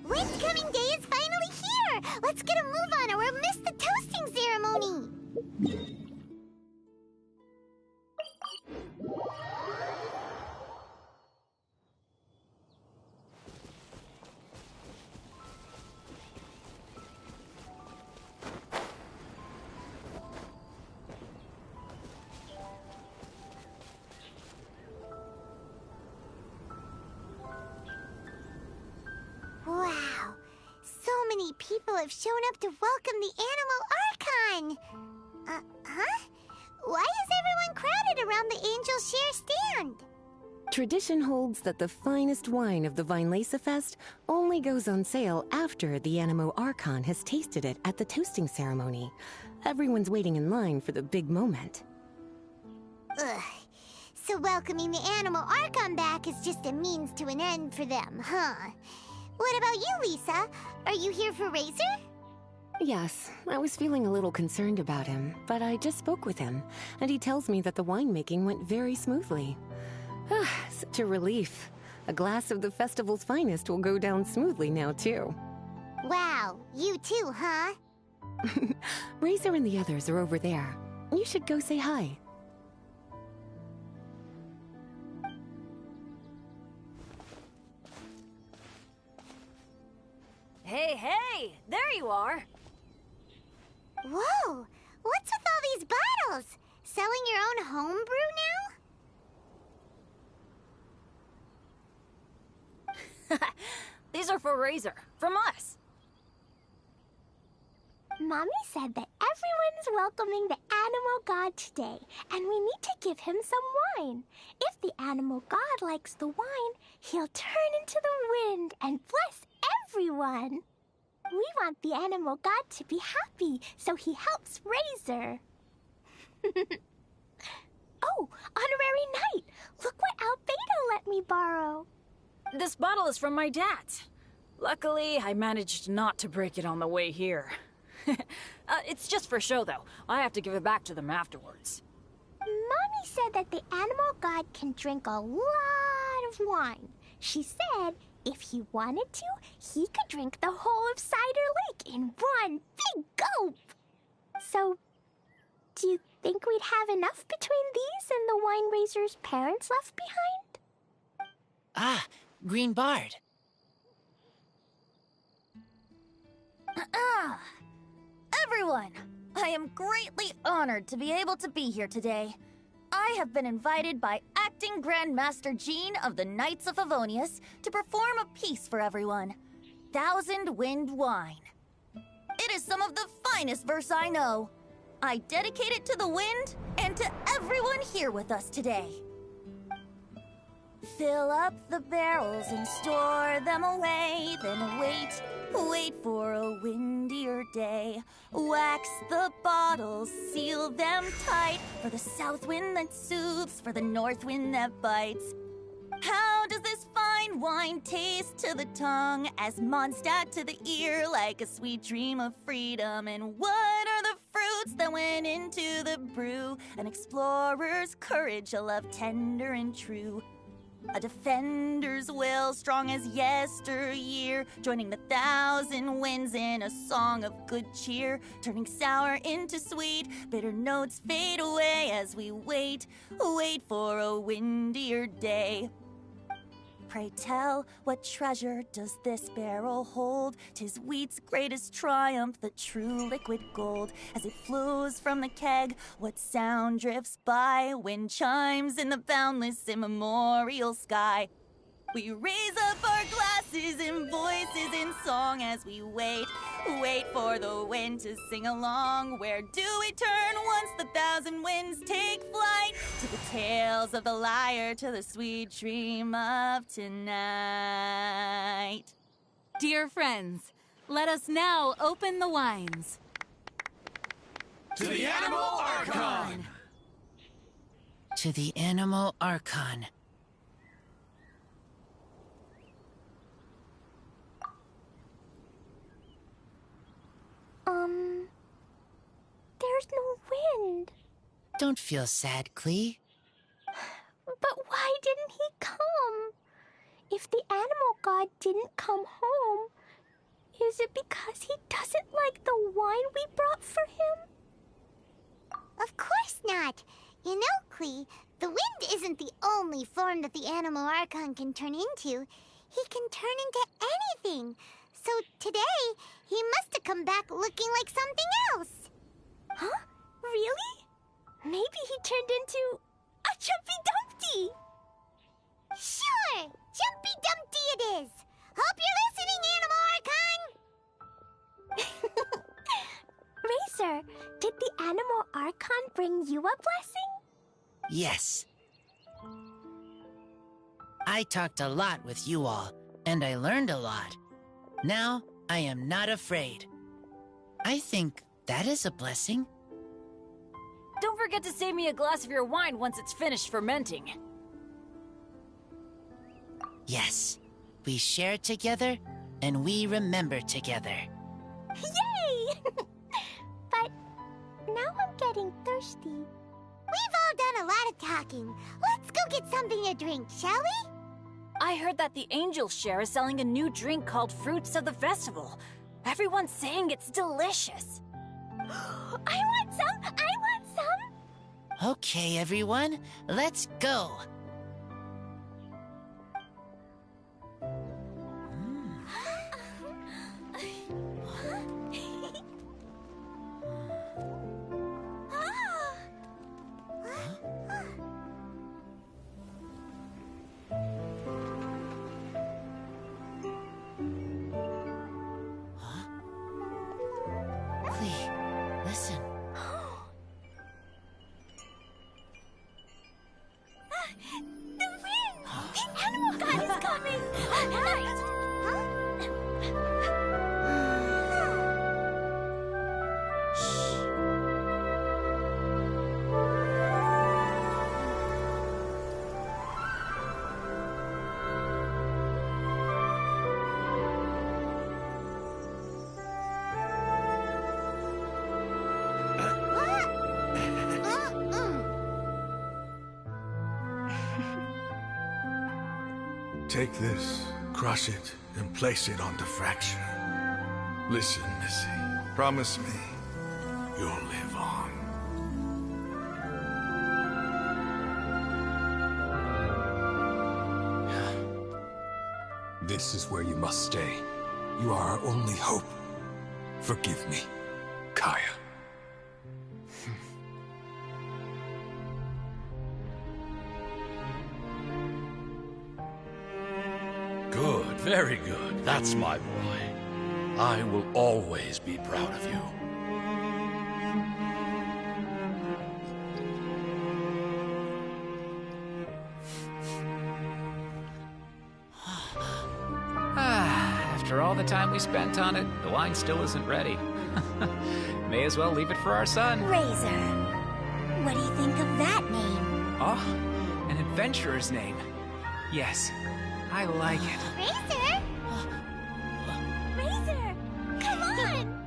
Windcoming Day is finally here! Let's get a move on or we'll miss the toasting ceremony! Wow, so many people have shown up to welcome the Animal Archon! Huh? Why is everyone crowded around the Angel Share stand? Tradition holds that the finest wine of the Vinelesa Fest only goes on sale after the Animo Archon has tasted it at the toasting ceremony. Everyone's waiting in line for the big moment. Ugh. So welcoming the Animal Archon back is just a means to an end for them, huh? What about you, Lisa? Are you here for Razor? Yes, I was feeling a little concerned about him, but I just spoke with him, and he tells me that the winemaking went very smoothly. Such a relief. A glass of the festival's finest will go down smoothly now, too. Wow, you too, huh? Razor and the others are over there. You should go say hi. Hey, there you are. Whoa, what's with all these bottles? Selling your own homebrew now? These are for Razor, from us. Mommy said that everyone's welcoming the Animal God today, and we need to give him some wine. If the Animal God likes the wine, he'll turn into the wind and bless everyone. We want the Animal God to be happy, so he helps Razor. Oh, on me borrow? This bottle is from my dad. Luckily, I managed not to break it on the way here. It's just for show, though. I have to give it back to them afterwards. Mommy said that the animal god can drink a lot of wine. She said if he wanted to, he could drink the whole of Cider Lake in one big gulp. So, do you think we'd have enough between these and the wine raiser's parents left behind? Ah, Green Bard. Everyone, I am greatly honored to be able to be here today. I have been invited by Acting Grand Master Jean of the Knights of Favonius to perform a piece for everyone. Thousand Wind Wine. It is some of the finest verse I know. I dedicate it to the wind and to everyone here with us today. Fill up the barrels and store them away, then wait for a windier day. Wax the bottles, seal them tight, for the south wind that soothes, for the north wind that bites. How does this fine wine taste to the tongue, as Mondstadt to the ear, like a sweet dream of freedom? And what are the fruits that went into the brew? An explorer's courage, a love tender and true. A defender's will, strong as yesteryear, joining the thousand winds in a song of good cheer, turning sour into sweet, bitter notes fade away as we wait for a windier day. Pray tell, what treasure does this barrel hold? 'Tis wheat's greatest triumph, the true liquid gold. As it flows from the keg, what sound drifts by? Wind chimes in the boundless immemorial sky. We raise up our glasses and voices in song as we wait for the wind to sing along. Where do we turn once the thousand winds take flight? To the tales of the lyre, to the sweet dream of tonight. Dear friends, let us now open the wines. To the Animal Archon! To the Animal Archon. There's no wind. Don't feel sad, Klee. But why didn't he come? If the animal god didn't come home, is it because he doesn't like the wine we brought for him? Of course not. You know, Klee, the wind isn't the only form that the Animal Archon can turn into. He can turn into anything. So today, he must have come back looking like something else. Huh? Really? Maybe he turned into a Jumpy Dumpty. Sure, Jumpy Dumpty it is. Hope you're listening, Animal Archon. Racer, did the Animal Archon bring you a blessing? Yes. I talked a lot with you all, and I learned a lot. Now, I am not afraid. I think that is a blessing. Don't forget to save me a glass of your wine once it's finished fermenting. Yes, we share together, and we remember together. Yay! But now I'm getting thirsty. We've all done a lot of talking. Let's go get something to drink, shall we? I heard that the Angel Share is selling a new drink called Fruits of the Festival. Everyone's saying it's delicious. I want some! I want some! Okay, everyone, let's go. Take this, crush it, and place it on the fracture. Listen, Missy. Promise me you'll live on. This is where you must stay. You are our only hope. Forgive me, Kaya. Good, very good. That's my boy. I will always be proud of you. After all the time we spent on it, the wine still isn't ready. May as well leave it for our son. Razor. What do you think of that name? Oh, an adventurer's name. Yes, I like it. Razor? Razor! Come on!